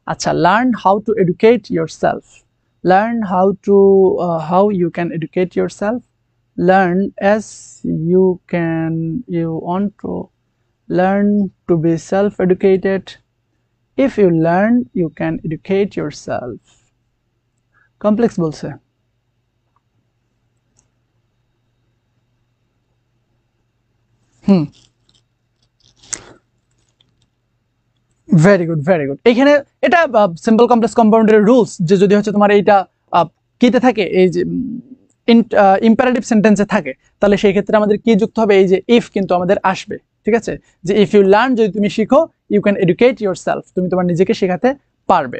আচ্ছা, learn how to educate yourself, learn how to how you can educate yourself, learn as you can, you want to learn to be self-educated. If you learn, you can educate yourself. Complex বলছে। Very good, very good. এখানে এটা simple complex কম্পাউন্ডের rules, যে যদি হচ্ছে তোমার এইটা কিতে থাকে, এই যে ইম্পারেটিভ সেন্টেন্সে থাকে, তাহলে সেই ক্ষেত্রে আমাদের কি যুক্ত হবে? এই যে ইফ কিন্তু আমাদের আসবে, ঠিক আছে? যে ইফ ইউ লার্ন, যদি তুমি শিখো, ইউ ক্যান এডুকেট ইয়োরসেলফ, তুমি তোমার নিজেকে শেখাতে পারবে।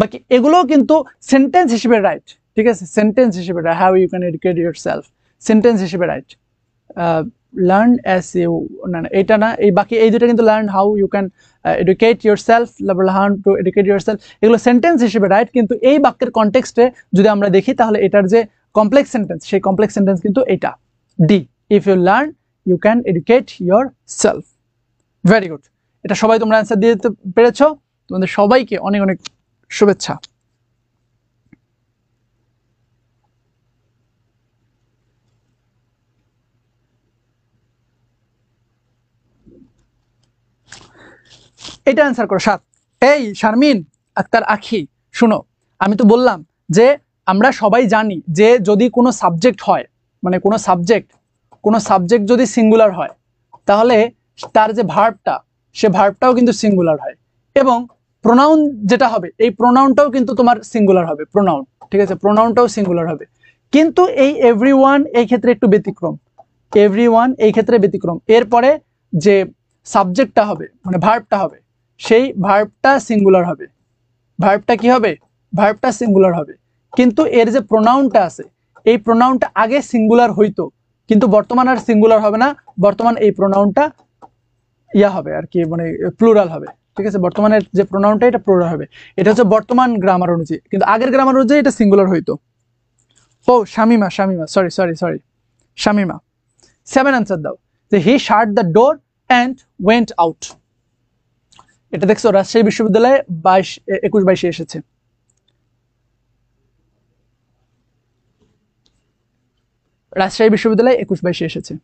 বাকি এগুলোও কিন্তু সেন্টেন্স হিসেবে রাইট, ঠিক আছে? সেন্টেন্স হিসেবে right, how you can educate yourself sentence হিসেবে রাইট। লার্ন অ্যাজ ইউ, না না এটা না, এই বাকি এই দুটো কিন্তু learn how you can educate yourself, learn to educate yourself, এগুলো সেন্টেন্স হিসেবে রাইট। কিন্তু এই বাক্যের কনটেক্সটে যদি আমরা দেখি তাহলে এটার যে কমপ্লেক্স সেন্টেন্স, সেই কমপ্লেক্স সেন্টেন্স কিন্তু এটা D, if you learn you can educate yourself. Very good, এটা সবাই তোমরা অ্যান্সার দিয়ে দিতে পেরেছো। তোমাদের সবাইকে অনেক অনেক শুভেচ্ছা। এটা অ্যান্সার করো 7। এই শারমিন আক্তার আখি, শুনো, আমি তো বললাম যে আমরা সবাই জানি যে যদি কোনো সাবজেক্ট হয়, মানে কোনো সাবজেক্ট যদি সিঙ্গুলার হয় তাহলে তার যে ভার্বটা, সে ভার্বটাও কিন্তু সিঙ্গুলার হয়। এবং প্রোনাউন যেটা হবে, এই প্রোনাউনটাও কিন্তু তোমার সিঙ্গুলার হবে, প্রোনাউন, ঠিক আছে? প্রোনাউনটাও সিঙ্গুলার হবে। কিন্তু এই এভরিওয়ান এই ক্ষেত্রে একটু ব্যতিক্রম, এভরিওয়ান এই ক্ষেত্রে ব্যতিক্রম। এরপরে যে সাবজেক্টটা হবে, মানে ভার্বটা হবে, সেই ভার্বটা সিঙ্গুলার হবে। ভার্বটা কি হবে? ভার্বটা সিঙ্গুলার হবে। কিন্তু এর যে প্রোনাউনটা আছে, এই প্রোনাউনটা আগে সিঙ্গুলার হইতো, কিন্তু বর্তমান আর সিঙ্গুলার হবে না, বর্তমান এই প্রোনাউনটা ইয়া হবে আর কি, মানে প্লুরাল হবে, ঠিক আছে? বর্তমানের যে প্রোনাউনটা এটা প্লুরাল হবে। এটা হচ্ছে বর্তমান গ্রামার অনুযায়ী, কিন্তু আগের গ্রামার অনুযায়ী এটা সিঙ্গুলার হইতো। ও শামিমা, সরি শামিমা 7 আনসার দাও। যে he shut the door and went out. এটা দেখছো রাজশাহী বিশ্ববিদ্যালয়ে 21-22 এসেছে। রাজশাহী বিশ্ববিদ্যালয়ে 21-22 এসেছে।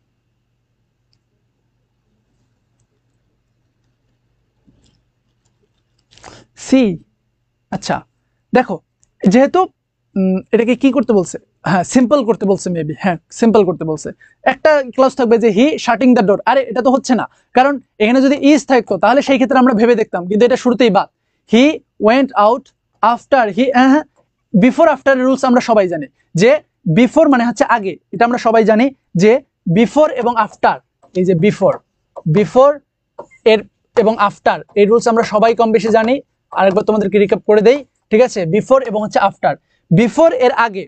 সি। আচ্ছা দেখো, যেহেতু এটাকে কি করতে বলছে, হ্যাঁ সিম্পল করতে বলছে, মেবি হ্যাঁ সিম্পল করতে বলছে। একটা ক্লজ থাকবে যে হি শাটিং দ্য ডোর, আরে এটা তো হচ্ছে না, কারণ এখানে যদি ইজ থাকতো তাহলে সেই ক্ষেত্রে আমরা ভেবে দেখতাম, কিন্তু এটা শুরুতেই বাদ। হি ওয়েন্ট আউট আফটার, হি বিফোর আফটার রুলস আমরা সবাই জানি যে বিফোর মানে হচ্ছে আগে, এটা আমরা সবাই জানি যে বিফোর এবং আফটার, এই যে বিফোর বিফোর এর এবং আফটার এই রুলস আমরা সবাই কম বেশি জানি। আরেকবার তোমাদেরকে রিক্যাপ করে দেই, ঠিক আছে? বিফোর এবং হচ্ছে আফটার। বিফোর এর আগে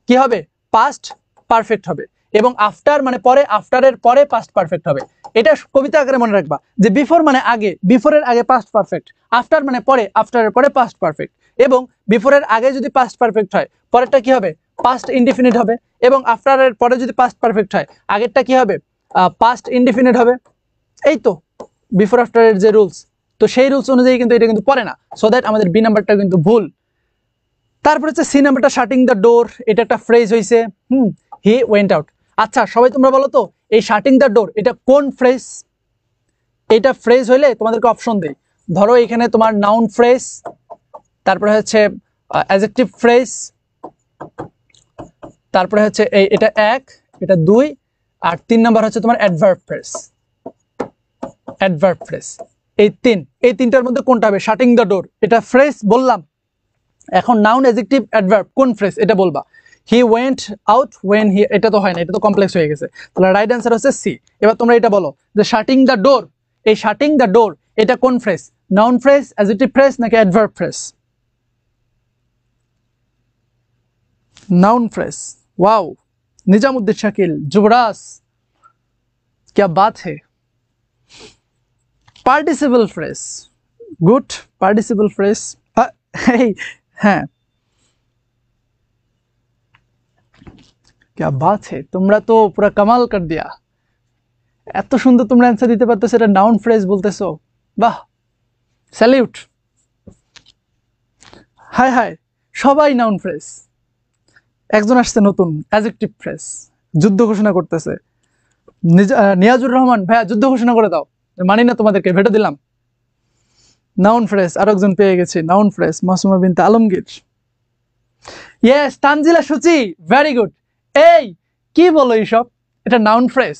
কি হবে? পাস্ট পারফেক্ট হবে, এবং আফটার মানে পরে, আফটারের পরে পাস্ট পারফেক্ট হবে। এটা কবিতা আকারে মনে রাখবা যে বিফোর মানে আগে, বিফোরের আগে পাস্ট পারফেক্ট, আফটার মানে পরে, আফটারের পরে পাস্ট পারফেক্ট, এবং বিফোরের আগে যদি পাস্ট পারফেক্ট হয় পরেরটা কি হবে? পাস্ট ইনডিফিনিট হবে, এবং আফটারের পরে যদি পাস্ট পারফেক্ট হয় আগেরটা কি হবে? পাস্ট ইনডিফিনিট হবে। এই তো বিফোর আফটারের যে রুলস, তো সেই রুলস অনুযায়ী কিন্তু এটা কিন্তু পড়ে না, সো দ্যাট আমাদের বি নাম্বারটা কিন্তু ভুল। তারপর হচ্ছে সি নাম্বারটা শাটিং দ্য ডোর, এটা একটা ফ্রেজ হয়েছে। হি ওয়েন্ট আউট। আচ্ছা সবাই তোমরা বলো তো, এই শাটিং দ্য ডোর এটা কোন ফ্রেজ? এটা ফ্রেজ হইলে তোমাদেরকে অপশন দেই। ধরো এখানে তোমার নাউন ফ্রেজ, তারপরে হচ্ছে অ্যাডজেক্টিভ ফ্রেজ, তারপরে হচ্ছে এটা 1, এটা 2, আর 3 নাম্বার হচ্ছে তোমার অ্যাডভার্ব ফ্রেজ। অ্যাডভার্ব ফ্রেজ এই তিনটার মধ্যে কোনটা হবে? শাটিং দ্য ডোর এটা ফ্রেজ বললাম। এখন নাউন, অ্যাডজেক্টিভ, অ্যাডভার্ব কোন ফ্রেজ এটা বলবা। He went out when he, এটা তো হয় না, এটা তো কমপ্লেক্স হয়ে গেছে, তাহলে রাইট অ্যান্সার হচ্ছে সি। এবার তোমরা এটা বলো যে শাটিং দ্য ডোর, এই শাটিং দ্য ডোর এটা কোন phrase? Noun phrase, adjective phrase নাকি adverb phrase? Noun phrase. Wow, Nizamuddin Shakil, Yubraj, क्या बात है। Participle phrase, good, participle phrase. हाँ क्या बात है, তোমরা তো পুরো কামাল कर दिया, এত সুন্দর তোমরা অ্যানসার দিতে পারতেছো, এটা নাউন ফ্রেজ বলতেছো, বাহ স্যালিউট। হাই হাই, সবাই নাউন ফ্রেজ। একজন আসছে নতুন, অ্যাডজেক্টিভ ফ্রেজ, যুদ্ধ ঘোষণা করতেছে। নিয়াজুর রহমান ভাইয়া যুদ্ধ ঘোষণা করে দাও, মানি না তোমাদেরকে, ভেটো দিলাম। নাউন ফ্রেজ আরেকজন পেয়ে গেছে, নাউন ফ্রেজ মাসুমা বিনতে Alamgir. Yes, Tanzila Suchi, very good. এই কি বলো এইসব, এটা নাউন ফ্রেজ।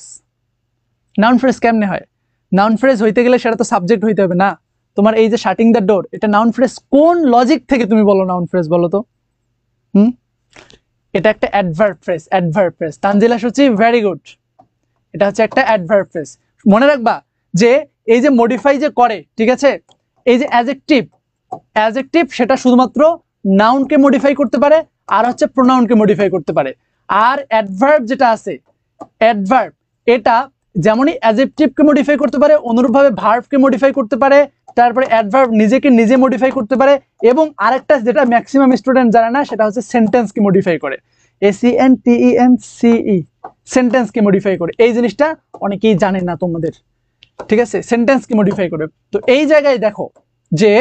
নাউন ফ্রেজ কেমনে হয়? নাউন ফ্রেজ হইতে গেলে সেটা তো সাবজেক্ট হইতে হবে না। তোমার এই যে শাটিং দ্য ডোর, এটা নাউন ফ্রেজ কোন লজিক থেকে তুমি বলো নাউন ফ্রেজ, বলো তো? এটা একটা adverb phrase, adverb phrase. Tanjila Suchi, very good. এটা হচ্ছে একটা অ্যাডভার্ব ফ্রেজ। মনে রাখবা যে এই যে মডিফাই যে করে, ঠিক আছে, এই যে অ্যাডজেক্টিভ, অ্যাডজেক্টিভ সেটা শুধুমাত্র নাউনকে মডিফাই করতে পারে, আর হচ্ছে প্রোনাউনকে মডিফাই করতে পারে। আর অ্যাডভার্ব যেটা আছে, অ্যাডভার্ব এটা যেমনই অ্যাডজেক্টিভকে মডিফাই করতে পারে, অনুরূপভাবে ভার্বকে মডিফাই করতে পারে, তারপরে অ্যাডভার্ব নিজেকে নিজে মডিফাই করতে পারে, এবং আরেকটা যেটা ম্যাক্সিমাম স্টুডেন্ট জানে না, সেটা হচ্ছে সেন্টেন্সকে মডিফাই করে। SENTENCE, সেন্টেন্সকে মডিফাই করে। এই জিনিসটা অনেকেই জানে না তোমাদের, ঠিক আছে, সেন্টেন্সকে মডিফাই করে। তো এই জায়গায় দেখো যে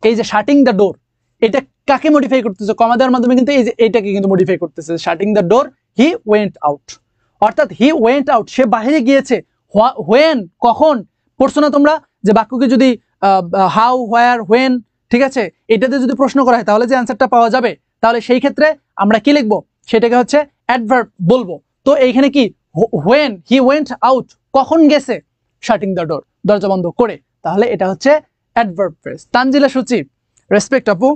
এই যে শাটিং দ্য ডোর, এটা কাকে মডিফাই করতেছে? কমা দেওয়ার মাধ্যমে কিন্তু এই যে এইটাকে কিন্তু মডিফাই করতেছে। Shirting the door, he went out, অর্থাৎ হি ওয়েন্ট আউট, সে বাইরে গিয়েছে। হোয়েন, কখন পড়ছো না তোমরা যে বাক্যকে যদি হাউ, হোয়ার, হোয়েন, ঠিক আছে, এটাতে যদি প্রশ্ন করা হয় তাহলে যে অ্যান্সারটা পাওয়া যাবে, তাহলে সেই ক্ষেত্রে আমরা কি লিখবো? সেটাকে হচ্ছে অ্যাডভার্ব বলবো। তো এইখানে কি হোয়েন হি ওয়েন্ট আউট, কখন গেছে? শাটিং দ্য ডোর, দরজা বন্ধ করে। তাহলে এটা হচ্ছে অ্যাডভার্ব ফ্রেজ। তানজিলা সচিব, রেসপেক্ট আপু,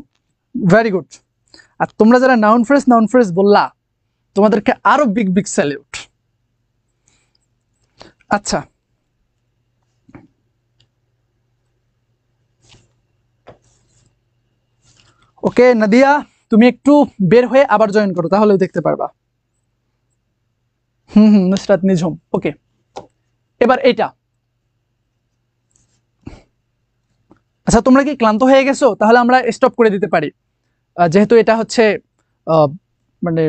ভেরি গুড। আর তোমরা যারা নাউন ফ্রেজ বললা, তোমাদেরকে আরো বিগ বিগ স্যালিউট। আচ্ছা ওকে নাদিয়া, তুমি একটু বের হয়ে আবার জয়েন করো, তাহলে দেখতে পারবা। নুসরাত নিঝুম, ওকে। এবার এটা, আচ্ছা তোমরা কি ক্লান্ত হয়ে গেছো? তাহলে আমরা স্টপ করে দিতে পারি, যেহেতু এটা হচ্ছে মানে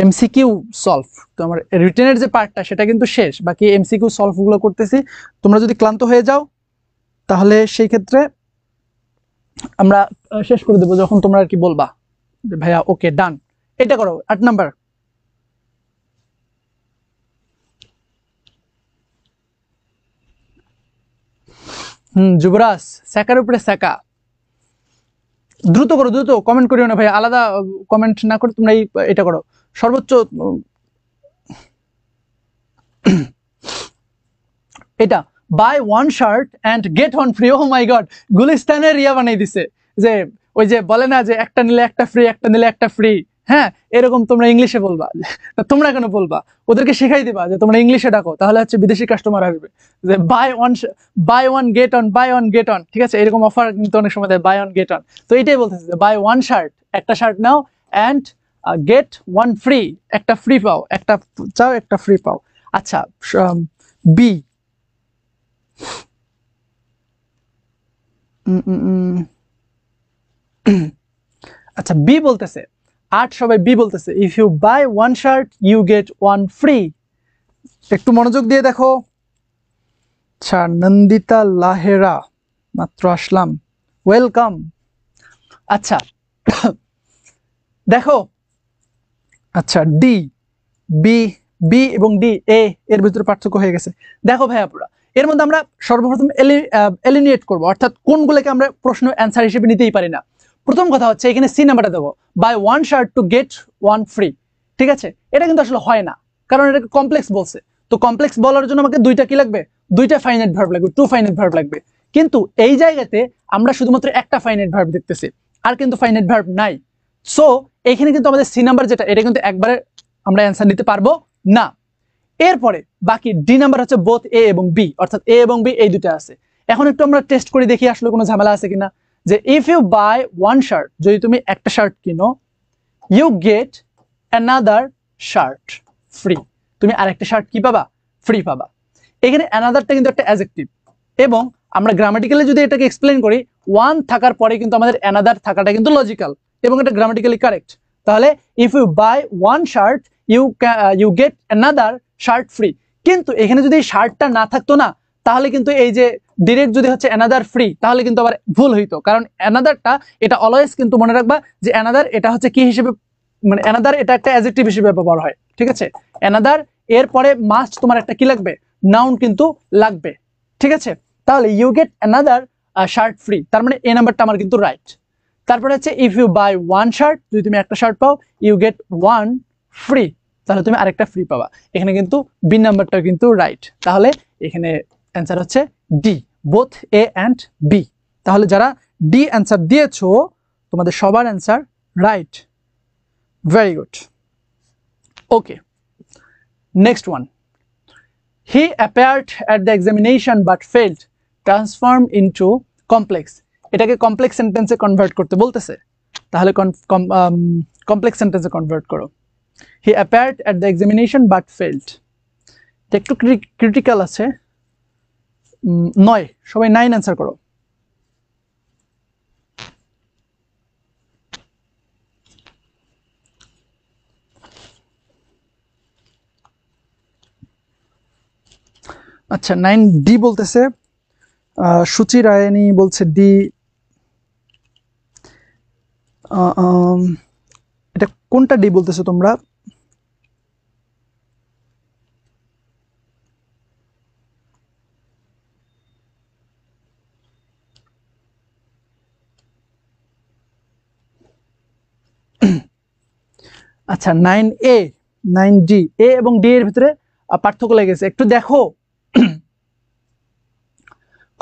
এমসিকিউ সলভ। তো আমার রিটেনের যে পার্টটা সেটা কিন্তু শেষ, বাকি এমসিকিউ সলভ গুলো করতেছি। তোমরা যদি ক্লান্ত হয়ে যাও তাহলে সেই ক্ষেত্রে আমরা শেষ করে দেবো যখন তোমরা আর কি বলবা যে ভাইয়া ওকে ডান। এটা করো 8 নাম্বার। যুবরাজ স্যাকার উপরে স্যাকা। দ্রুত করো, দ্রুত কমেন্ট করিও না ভাই, আলাদা কমেন্ট না করে তোমরা এটা করো সর্বোচ্চ। এটা buy one shirt and get one free. Oh my God, গুলিস্তানের রিয়া বানাই দিছে যে ওই যে বলে না যে একটা নিলে একটা ফ্রি, একটা নিলে একটা ফ্রি। হ্যাঁ, এরকম তোমরা ইংলিশে বলবা। তোমরা কেন বলবা, ওদেরকে শেখাই দিবা যে তোমরা ইংলিশে ডাকো, তাহলে হচ্ছে বিদেশি কাস্টমার আসবে। যে buy one get one, buy one get one, ঠিক আছে, এরকম অফার কিন্তু অনেক সময় দেয়, বাই ওয়ান গেট অন। তো এটাই বলতেছে যে বাই ওয়ান শার্ট, একটা shirt now, and get one free, একটা ফ্রি পাও, একটা চাও একটা ফ্রি পাও। আচ্ছা, বি আচ্ছা, বি বলতেছে, 8 সবাই বি বলতেছে, if you buy one shirt you get one free. একটু মনোযোগ দিয়ে দেখো। আচ্ছা, নন্দিতা লাহেরা মাত্র আসলাম, ওয়েলকাম। আচ্ছা দেখো, আচ্ছা ডি, বি, বি এবং ডি, এ এর ভিতরে পার্থক্য হয়ে গেছে। দেখো ভাইয়া পুরা, এর মধ্যে আমরা সর্বপ্রথম এলিমিনেট করব, অর্থাৎ কোনগুলোকে আমরা প্রশ্ন অ্যান্সার হিসেবে নিতেই পারি না। প্রথম কথা হচ্ছে এখানে সি নাম্বারটা দেবো, buy one shirt to get one free. ঠিক আছে, এটা কিন্তু আসলে হয় না, কারণ এটাকে কমপ্লেক্স বলছে। তো কমপ্লেক্স বলার জন্য আমাকে দুইটা কি লাগবে, দুইটা ফাইনাইট ভার্ব লাগবে, টু ফাইনাইট ভার্ব লাগবে। কিন্তু এই জায়গাতে আমরা শুধুমাত্র একটা ফাইনাইট ভার্ব দেখতেছি, আর কিন্তু ফাইনাইট ভার্ব নাই। সো এখানে কিন্তু আমাদের সি নাম্বার যেটা, এটা কিন্তু একবারে আমরা অ্যান্সার দিতে পারবো না। এরপরে বাকি ডি নাম্বার হচ্ছে বোথ এ এবং বি, অর্থাৎ এ এবং বি এই দুটো আছে। এখন একটু আমরা টেস্ট করে দেখি আসলে কোনো ঝামেলা আছে কিনা। যে if you buy one shirt, যদি তুমি একটা শার্ট কিনো, you get another shirt free, তুমি আরেকটা শার্ট কি পাবা, ফ্রি পাবা। এখানে অ্যানাদারটা কিন্তু একটা অ্যাডজেক্টিভ, এবং আমরা গ্রামাটিক্যালি যদি এটাকে এক্সপ্লেন করি, ওয়ান থাকার পরে কিন্তু আমাদের অ্যানাদার থাকাটা কিন্তু লজিক্যাল এবং এটা গ্রামাটিক্যালি কারেক্ট। তাহলে if you buy one shirt you get another shirt free. কিন্তু এখানে যদি এই শার্টটা না থাকতো না, তাহলে কিন্তু এই যে ডিরেক্ট যদি হচ্ছে অ্যানাদার ফ্রি, তাহলে কিন্তু আবার ভুল হইতো, কারণ অ্যানাদারটা এটা অলওয়েজ কিন্তু মনে রাখবা যে অ্যানাদার এটা হচ্ছে কি হিসেবে, মানে অ্যানাদার এটা একটা অ্যাডজেক্টিভ হিসেবে ব্যবহার হয়। ঠিক আছে, অ্যানাদার এর পরে মাস্ট তোমার একটা কি লাগবে, নাউন কিন্তু লাগবে। ঠিক আছে, তাহলে you get another shirt free, তার মানে এই নাম্বারটা আমার কিন্তু রাইট। তারপরে হচ্ছে if you buy one shirt, যদি তুমি একটা শার্ট পাও, ইউ গেট ওয়ান ফ্রি, তাহলে তুমি আরেকটা ফ্রি পাবা। এখানে কিন্তু বি নাম্বারটা কিন্তু রাইট। তাহলে এখানে অ্যান্সার হচ্ছে D, both A and B. তাহলে যারা ডি অ্যান্সার দিয়েছো, তোমাদের সবার answer right, very good. Okay, next one, he appeared at the examination but failed, transform into complex. এটাকে কমপ্লেক্স সেন্টেন্সে কনভার্ট করতে বলতেছে, তাহলে কমপ্লেক্স সেন্টেন্সে কনভার্ট করো। He appeared at the examination but failed, একটু ক্রিটিক্যাল আছে। 9, সবাই 9 অ্যান্সার করো। আচ্ছা, 9 ডি বলতেছে, সুচি রায়নি বলছে ডি। এটা কোনটা ডি বলতেছো তোমরা? আচ্ছা, 9A 9D, এ এবং ডি এর ভিতরে পার্থক্য লেগেছে, একটু দেখো।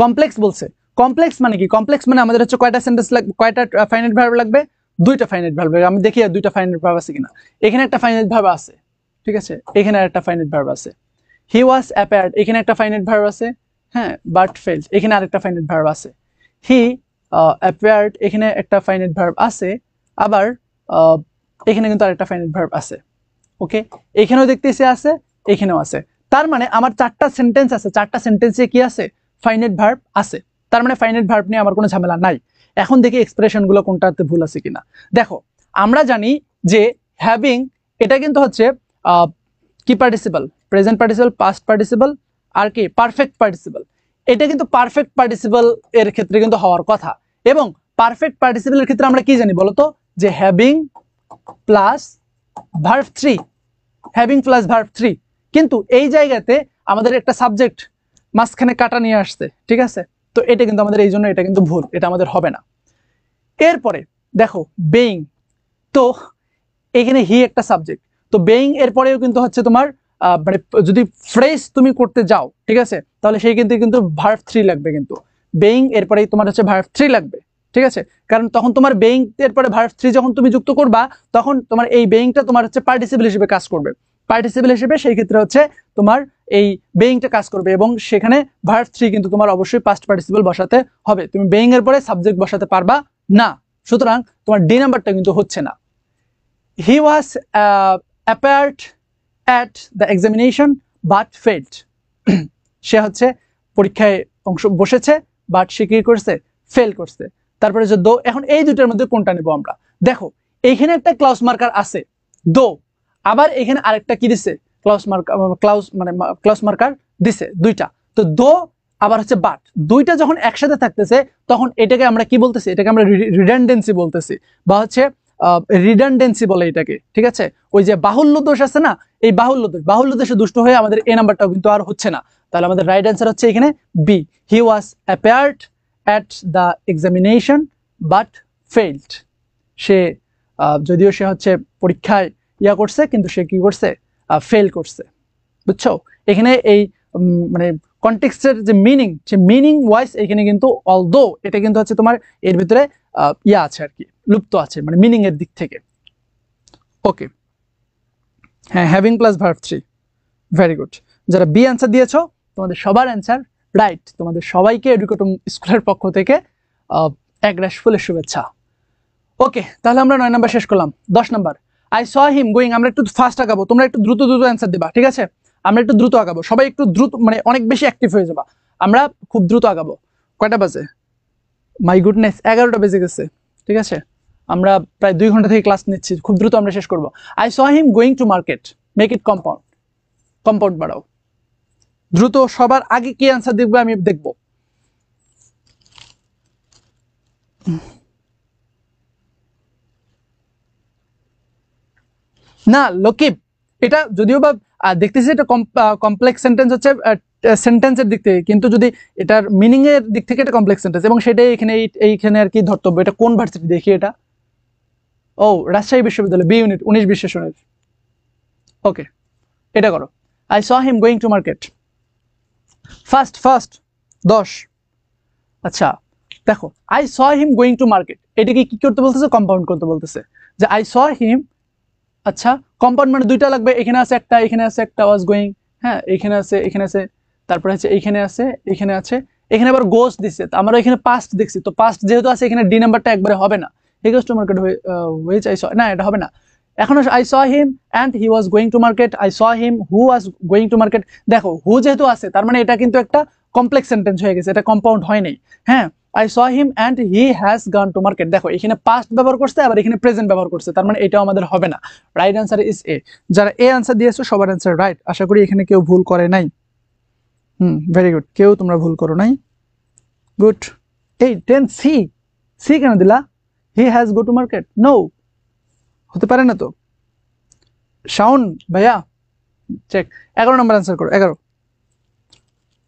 কমপ্লেক্স বলছে, কমপ্লেক্স মানে কি, কমপ্লেক্স মানে আমাদের হচ্ছে কয়টা সেন্টেন্স লাগবে, কয়টা ফাইনাইট ভার্ব লাগবে, দুইটা ফাইনাইট ভার্ব লাগবে। আমি দেখি দুইটা ফাইনাইট ভার্ব আছে কিনা। এখানে একটা ফাইনাইট ভার্ব আছে, ঠিক আছে, এখানে একটা ফাইনাইট ভার্ব আছে। হি ওয়াজ অ্যাপিয়ার্ড, এখানে একটা ফাইনাইট ভার্ব আছে, হ্যাঁ, বাট ফেলড, এখানে আরেকটা ফাইনাইট ভার্ব আছে। হি অ্যাপিয়ার্ড, এখানে একটা ফাইনাইট ভার্ব আছে, আবার এখানে কিন্তু আরেকটা ফাইনাইট ভার্ব আছে। ওকে, এখানেও দেখতেছি আছে, এখানেও আছে। তার মানে আমার চারটা সেন্টেন্স আছে, চারটা সেন্টেন্সে কি আছে, ফাইনাইট ভার্ব আছে। তার মানে ফাইনাইট ভার্ব নিয়ে আমার কোনো ঝামেলা নাই। এখন দেখি এক্সপ্রেশনগুলো কোনটাতে ভুল আছে কিনা। দেখো, আমরা জানি যে হ্যাভিং এটা কিন্তু হচ্ছে কি participle, present participle, past participle, আর কি পারফেক্ট পার্টিসিপল। এটা কিন্তু পারফেক্ট পার্টিসিপল এর ক্ষেত্রে কিন্তু হওয়ার কথা। এবং পারফেক্ট পার্টিসিপলের ক্ষেত্রে আমরা কি জানি বলতো, যে having plus verb 3, having plus verb 3। কিন্তু এই জায়গাতে আমাদের একটা সাবজেক্ট মাঝখানে কাটা নিয়ে আসছে, ঠিক আছে। তো তো এটা কিন্তু আমাদের এই জন্য এটা কিন্তু ভুল, এটা আমাদের হবে না। এরপরে দেখো বেইং, তো এখানে হি একটা সাবজেক্ট, তো বেইং এর পরেও কিন্তু হচ্ছে তোমার মানে যদি ফ্রেজ তুমি করতে যাও, ঠিক আছে, তাহলে সেই কিন্তু ভার্ব 3 লাগবে, কিন্তু বেইং এরপরেই তোমার হচ্ছে ভার্ব 3 লাগবে, ঠিক আছে, কারণ তখন তোমার বেইং এরপরে ভার্ব 3 যখন তুমি যুক্ত করবা তখন তোমার এই বেইংটা তোমার হচ্ছে পার্টিসিপল হিসেবে কাজ করবে, পার্টিসিপল হিসেবে সেই ক্ষেত্রে হচ্ছে তোমার এই বেইংটা কাজ করবে, এবং সেখানে ভার্ব 3 কিন্তু তোমার অবশ্যই পাস্ট পার্টিসিপল বসাতে হবে, তুমি বেইং এর পরে সাবজেক্ট বসাতে পারবা না, সুতরাং তোমার ডি নাম্বারটা কিন্তু হচ্ছে না। He was appeared at the examination but failed. সে হচ্ছে পরীক্ষায় অংশ বসেছে বাট সে কি করছে, ফেল করছে। তারপরে যে দো, এখন এই দুটোর মধ্যে কোনটা নেব আমরা? দেখো এইখানে একটা ক্লাউজ মার্কার আছে দো, আবার এখানে আরেকটা কি দিছে, ক্লাউজ মার্কার দিছে দুইটা, তো দো আবার হচ্ছে বাট, দুইটা যখন একসাথে থাকতেছে তখন এটাকে আমরা কি বলতেছি, এটাকে আমরা রিডান্ডেন্সি বলতেছি, বা হচ্ছে রিডান্ডেন্সি বলে এটাকে, ঠিক আছে। ওই যে বাহুল্য দোষ আছে না, এই বাহুল্য দোষে দুষ্ট হয়ে আমাদের এ নাম্বারটাও কিন্তু আর হচ্ছে না, তাহলে আমাদের রাইট অ্যান্সার হচ্ছে এখানে B, he was appeared at the examination but failed. সে যদিও সে হচ্ছে পরীক্ষায় ইয়া করছে কিন্তু সে কি করছে, ফেল করছে, বুঝছো। এখানে এই মানে কনটেক্সটের যে মিনিং, সে মিনিং ওয়াইজ এখানে কিন্তু অলদো এটা কিন্তু হচ্ছে তোমার এর ভিতরে ইয়া আছে আর কি, লুপ্ত আছে মানে মিনিং এর দিক থেকে। ওকে, হ্যাঁ, having plus verb 3, very good. যারা বি অ্যান্সার দিয়েছো তোমাদের সবার অ্যান্সার রাইট, তোমাদের সবাইকে এডুকেটম স্কুলের পক্ষ থেকে একরাশ ফুলের শুভেচ্ছা। ওকে, তাহলে আমরা 9 নাম্বার শেষ করলাম। 10 number, I saw him going, আমরা একটু ফাস্ট আগাবো, তোমরা একটু দ্রুত অ্যান্সার দিবা, ঠিক আছে, আমরা একটু দ্রুত আগাবো, সবাই একটু দ্রুত মানে অনেক বেশি অ্যাক্টিভ হয়ে যাবা, আমরা খুব দ্রুত আগাবো। কয়টা বাজে? মাই গুডনেস, 11টা বেজে গেছে, ঠিক আছে, আমরা প্রায় 2 ঘন্টা থেকে ক্লাস নিচ্ছি, খুব দ্রুত আমরা শেষ করবো। I saw him going to market, make it compound বাড়াও, দ্রুত সবার আগে কি অ্যান্সার দেখবো আমি দেখবো। না লকিব, এটা যদিও বা দেখতেছি এটা কমপ্লেক্স সেন্টেন্স হচ্ছে সেন্টেন্সের দিক থেকে, কিন্তু যদি এটার মিনিং এর দিক থেকে এটা কমপ্লেক্স সেন্টেন্স, এবং সেটাই এখানে এইখানে আর কি ধর্তব্য। এটা কোন ভার্সিটি দেখি এটা? ও, রাজশাহী বিশ্ববিদ্যালয়, বি ইউনিট, 19-20 সেশনের। ওকে, এটা করো। I saw him going to market, first 10। আচ্ছা দেখো, I saw him going to market, এটাকে কি করতে বলতেছে, কম্পাউন্ড করতে বলতেছে, যে আই স হিম, আচ্ছা কম্পাউন্ড মানে দুইটা লাগবে, এখানে আছে একটা, এখানে আছে একটা, ওয়াজ গোয়িং, হ্যাঁ এখানে আছে, তারপরে হচ্ছে এইখানে আছে, এখানে আছে, এখানে আবার গোস দিছে, আমরা এখানে পাস্ট দেখছি, তো পাস্ট যেহেতু আছে এখানে ডি নাম্বারটা একবারে হবে না, he goes to market which I saw, না এটা হবে না। এখন I saw him and he was going to market, I saw him who was going to market, দেখো হু যেহেতু আছে তার মানে এটা কিন্তু একটা কমপ্লেক্স সেন্টেন্স হয়ে গেছে, এটা কম্পাউন্ড হয় নাই, হ্যাঁ। I saw him and he has gone to market, দেখো এখানে পাস্ট ব্যবহার করছে আবার এখানে প্রেজেন্ট ব্যবহার করছে, তার মানে এটাও আমাদের হবে না, রাইট অ্যান্সার ইজ এ। যারা এ অ্যান্সার দিয়েছো সবার অ্যান্সার রাইট, আশা করি এখানে কেউ ভুল করে নাই। ভেরি গুড, কেউ তোমরা ভুল করো নাই, গুড। এই 10 সি কেন দিলা? He has go to market, no, হতে পারে না তো। শাওন ভাইয়া চেক, 11 নম্বর অ্যান্সার করো, 11,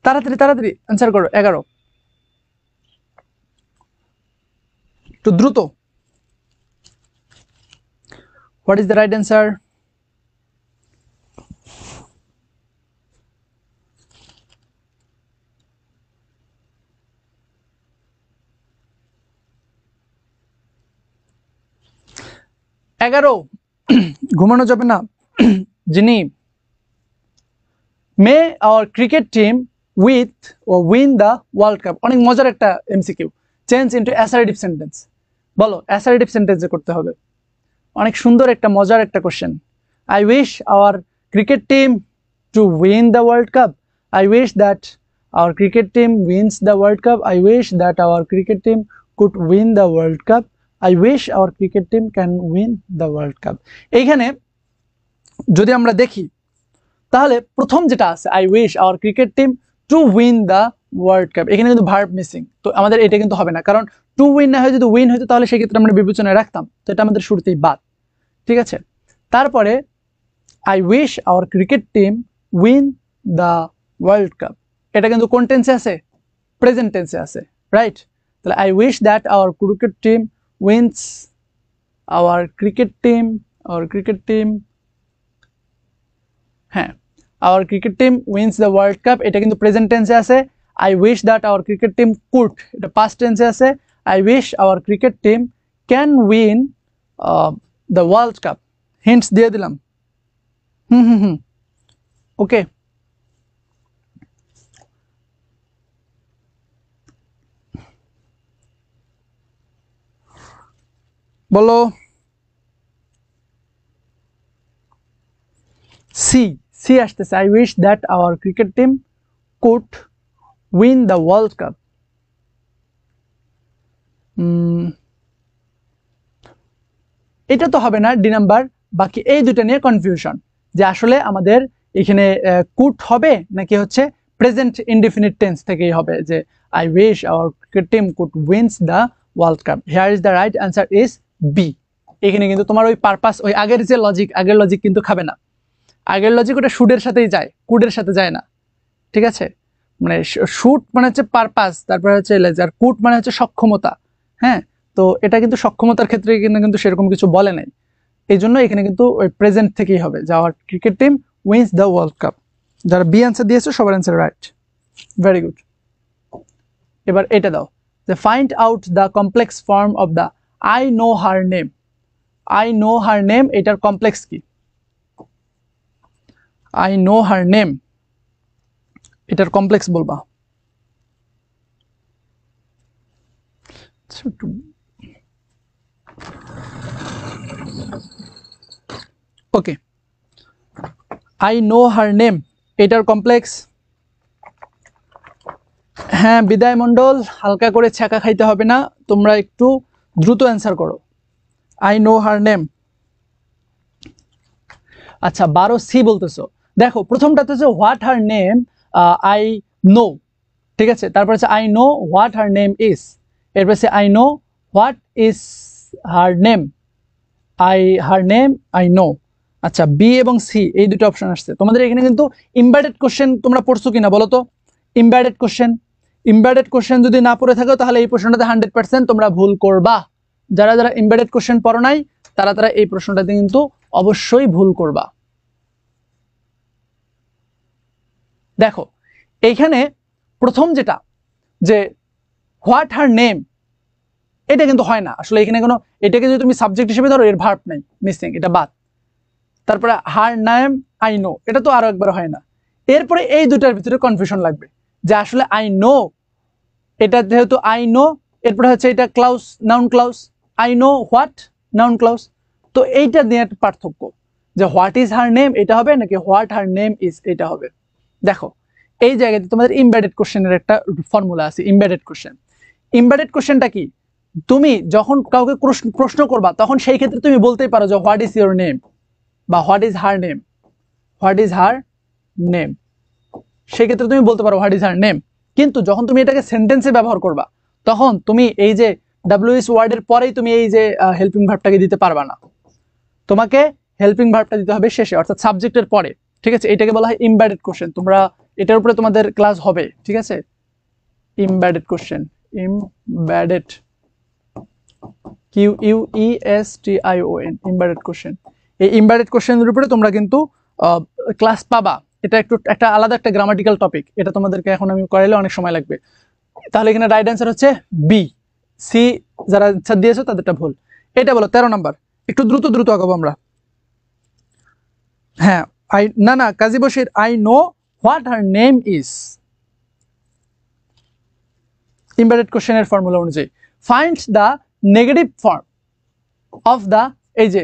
তাড়াতাড়ি অ্যান্সার করো, 11, একটু দ্রুত। What is the right answer? এগারো, ঘুমানো যাবে না। যিনি, may our cricket team with ও উইন দ্য ওয়ার্ল্ড কাপ, অনেক মজার একটা MCQ, change into assertive sentence, বলো অ্যাসার্টিভ সেন্টেন্সে করতে হবে, অনেক সুন্দর একটা মজার একটা question. I wish our cricket team to win the world cup, I wish that our cricket team wins the world cup, I wish that our cricket team could win the world cup, I wish our cricket team can win the world cup. এইখানে যদি আমরা দেখি তাহলে প্রথম যেটা আছে I wish our cricket team to win the world cup, এখানে কিন্তু ভার্ব মিসিং, তো আমাদের এটা কিন্তু হবে না, কারণ টু উইন না হয়ে যদি উইন হইতো তাহলে সেক্ষেত্রে আমরা বিবেচনায় রাখতাম, তো এটা আমাদের শুরুতেই বাদ, ঠিক আছে। তারপরে I wish our cricket team win the world cup, এটা কিন্তু কোন টেন্সে আছে, প্রেজেন্ট টেন্সে আছে, রাইট? তাহলে I wish that our cricket team wins, our cricket team, হ্যাঁ, our cricket team wins the world cup, এটা কিন্তু প্রেজেন্ট টেন্সে আছে। I wish that our cricket team could, এটা পাস্ট টেন্সে আছে। I wish our cricket team can win the world cup, hints দিয়ে দিলাম। ওকে, বলো। সি আসতেছে, I wish that our cricket team could win the world cup. এটা তো হবে না, ডি নাম্বার। বাকি এই দুটো নিয়ে কনফিউশন, যে আসলে আমাদের এখানে কুড হবে নাকি হচ্ছে প্রেজেন্ট ইনডিফিনিট টেন্স থেকেই হবে, যে I wish our cricket team could wins the world cup. Here is the right answer is B. এখানে কিন্তু তোমার ওই পারপাস, ওই আগের যে লজিক, আগের লজিক কিন্তু খাবে না। আগের লজিক ওটা শুডের সাথেই যায়, কুডের সাথে যায় না, ঠিক আছে? মানে শুড মানে হচ্ছে পারপাস, তারপরে হচ্ছে লেজার, কুড মানে হচ্ছে সক্ষমতা। হ্যাঁ, তো এটা কিন্তু সক্ষমতার ক্ষেত্রে কিন্তু সেরকম কিছু বলে নাই, এই জন্য এখানে কিন্তু ওই প্রেজেন্ট থেকেই হবে, যে our cricket team wins the world cup. যারা বি অ্যান্সার দিয়েছো সবার অ্যান্সার রাইট, ভেরি গুড। এবার এটা দাও, যে find out the complex form of the I know her name. I know her name, এটার কমপ্লেক্স কি? আই নো হার নেম, এটার কমপ্লেক্স বলবা। ওকে, আই নো হার নেম, এটার কমপ্লেক্স। হ্যাঁ বিদায় মণ্ডল, হালকা করে ছ্যাঁকা খাইতে হবে না, তোমরা একটু দ্রুত অ্যান্সার করো। I know her name. আচ্ছা 12 সি বলতেছো। দেখো প্রথমটাতে হচ্ছে what her name, I know, ঠিক আছে? তারপর হচ্ছে I know what her name is, এরপর হচ্ছে I know what is her name, her name I know. আচ্ছা বি এবং সি এই দুটো অপশন আসছে তোমাদের এখানে, কিন্তু ইমবেডেড কোশ্চেন তোমরা পড়ছো কিনা বলো তো? ইমবেডেড কোশ্চেন যদি না পড়ে থাকো তাহলে এই প্রশ্নটাতে 100% তোমরা ভুল করবা। যারা যারা ইমবেডেড কোশ্চেন পড়ো নাই তারা এই প্রশ্নটাতে কিন্তু অবশ্যই ভুল করবা। দেখো এইখানে প্রথম যেটা, যে হোয়াট হার নেম, এটা কিন্তু হয় না আসলে এখানে কোনো, এটাকে যদি তুমি সাবজেক্ট হিসেবে ধরো এর ভার্ব নাই, মিসিং, এটা বাদ। তারপরে হার নেম আই নো, এটা তো আরো একবার হয় না। এরপরে এই দুটার ভিতরে কনফিউশন লাগবে, যে আসলে আই নো, এটা যেহেতু আই নো, এরপরে হচ্ছে এটা clause, noun clause, I know what, noun clause. তো এইটা নিয়ে একটা পার্থক্য, যে হোয়াট ইজ হার নেম এটা হবে নাকি হোয়াট হার নেম ইজ এটা হবে। দেখো এই জায়গাতে তোমাদের ইমবেডেড কোশ্চেনের একটা ফর্মুলা আছে। ইমবেডেড কোশ্চেনটা কি? তুমি যখন কাউকে প্রশ্ন করবা তখন সেই ক্ষেত্রে তুমি বলতেই পারো যে হোয়াট ইজ ইউর নেম বা হোয়াট ইজ হার নেম, সেই ক্ষেত্রে তুমি বলতে পারো হোয়াট ইজ হার নেম। কিন্তু যখন তুমি এটাকে সেন্টেন্সে ব্যবহার করবা তখন তুমি এই যে ডাব্লিউএস ওয়ার্ডের পরেই তুমি এই যে হেল্পিং ভার্বটাকে দিতে পারবা না, তোমাকে হেল্পিং ভার্বটা দিতে হবে শেষে, অর্থাৎ সাবজেক্টের পরে, ঠিক আছে? এটাকে বলা হয় ইমবেডেড কোশ্চেন। তোমরা এটার উপরে তোমাদের ক্লাস হবে, ঠিক আছে? Embedded question, embedded, QUESTION, embedded question. এই ইমবেডেড কোশ্চেনের উপরে তোমরা কিন্তু ক্লাস পাবা। এটা একটা আলাদা একটা গ্রামাটিক্যাল টপিক, এটা তোমাদেরকে এখন আমি করাইলে অনেক সময় লাগবে। তাহলে এখানে রাইট অ্যান্সার হচ্ছে বি। সি যারা আনসার দিয়েছো তাদেরটা ভুল। এটা বলো 13 নাম্বার, একটু দ্রুত আগাবো আমরা। হ্যাঁ না Kazi Bashir, I know what her name is, embedded কোশ্চেনের ফর্মুলা অনুযায়ী find the negative form of the, এই যে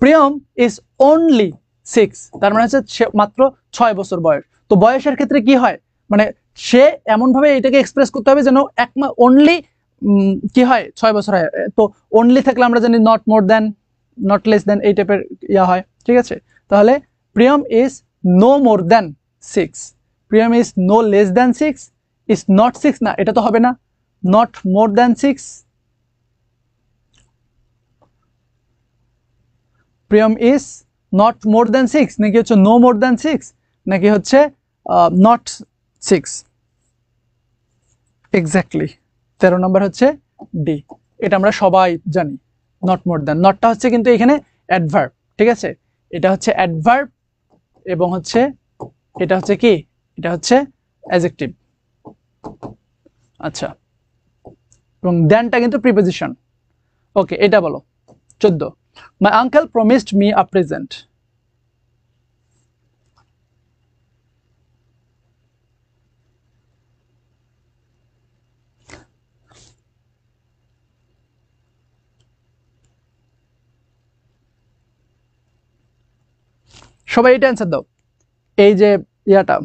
প্রিয়ম ইজ অনলি 6, তার মানে হচ্ছে সে মাত্র 6 বছর বয়স। তো বয়সের ক্ষেত্রে কি হয়, মানে সে এমনভাবে এটাকে এক্সপ্রেস করতে হবে যেন অনলি কি হয় 6 বছর হয়। তো অনলি থাকলে আমরা জানি not more than, not less than, এই টাইপের ইয়া হয়, ঠিক আছে? তাহলে Priyam is no more than 6, Priyam is no less than 6, is not 6 না, এটা তো হবে না, not more than 6। Priyam is not more than 6 নাকি হচ্ছে নো মোর দ্যান 6 নাকি হচ্ছে নট 6? এক্স্যাক্টলি 13 নম্বর হচ্ছে ডি, এটা আমরা সবাই জানি। নট মোর দ্যান, নটটা হচ্ছে কিন্তু এখানে অ্যাডভার্ব, ঠিক আছে, এটা হচ্ছে অ্যাডভার্ব এবং হচ্ছে এটা হচ্ছে কি, এটা হচ্ছে অ্যাডজেক্টিভ। আচ্ছা, এবং দেনটা কিন্তু প্রিপোজিশন। ওকে, এটা বলো 14, my uncle promised me a present. সবাই এটা অ্যান্সার দাও, এই যে ইয়াটা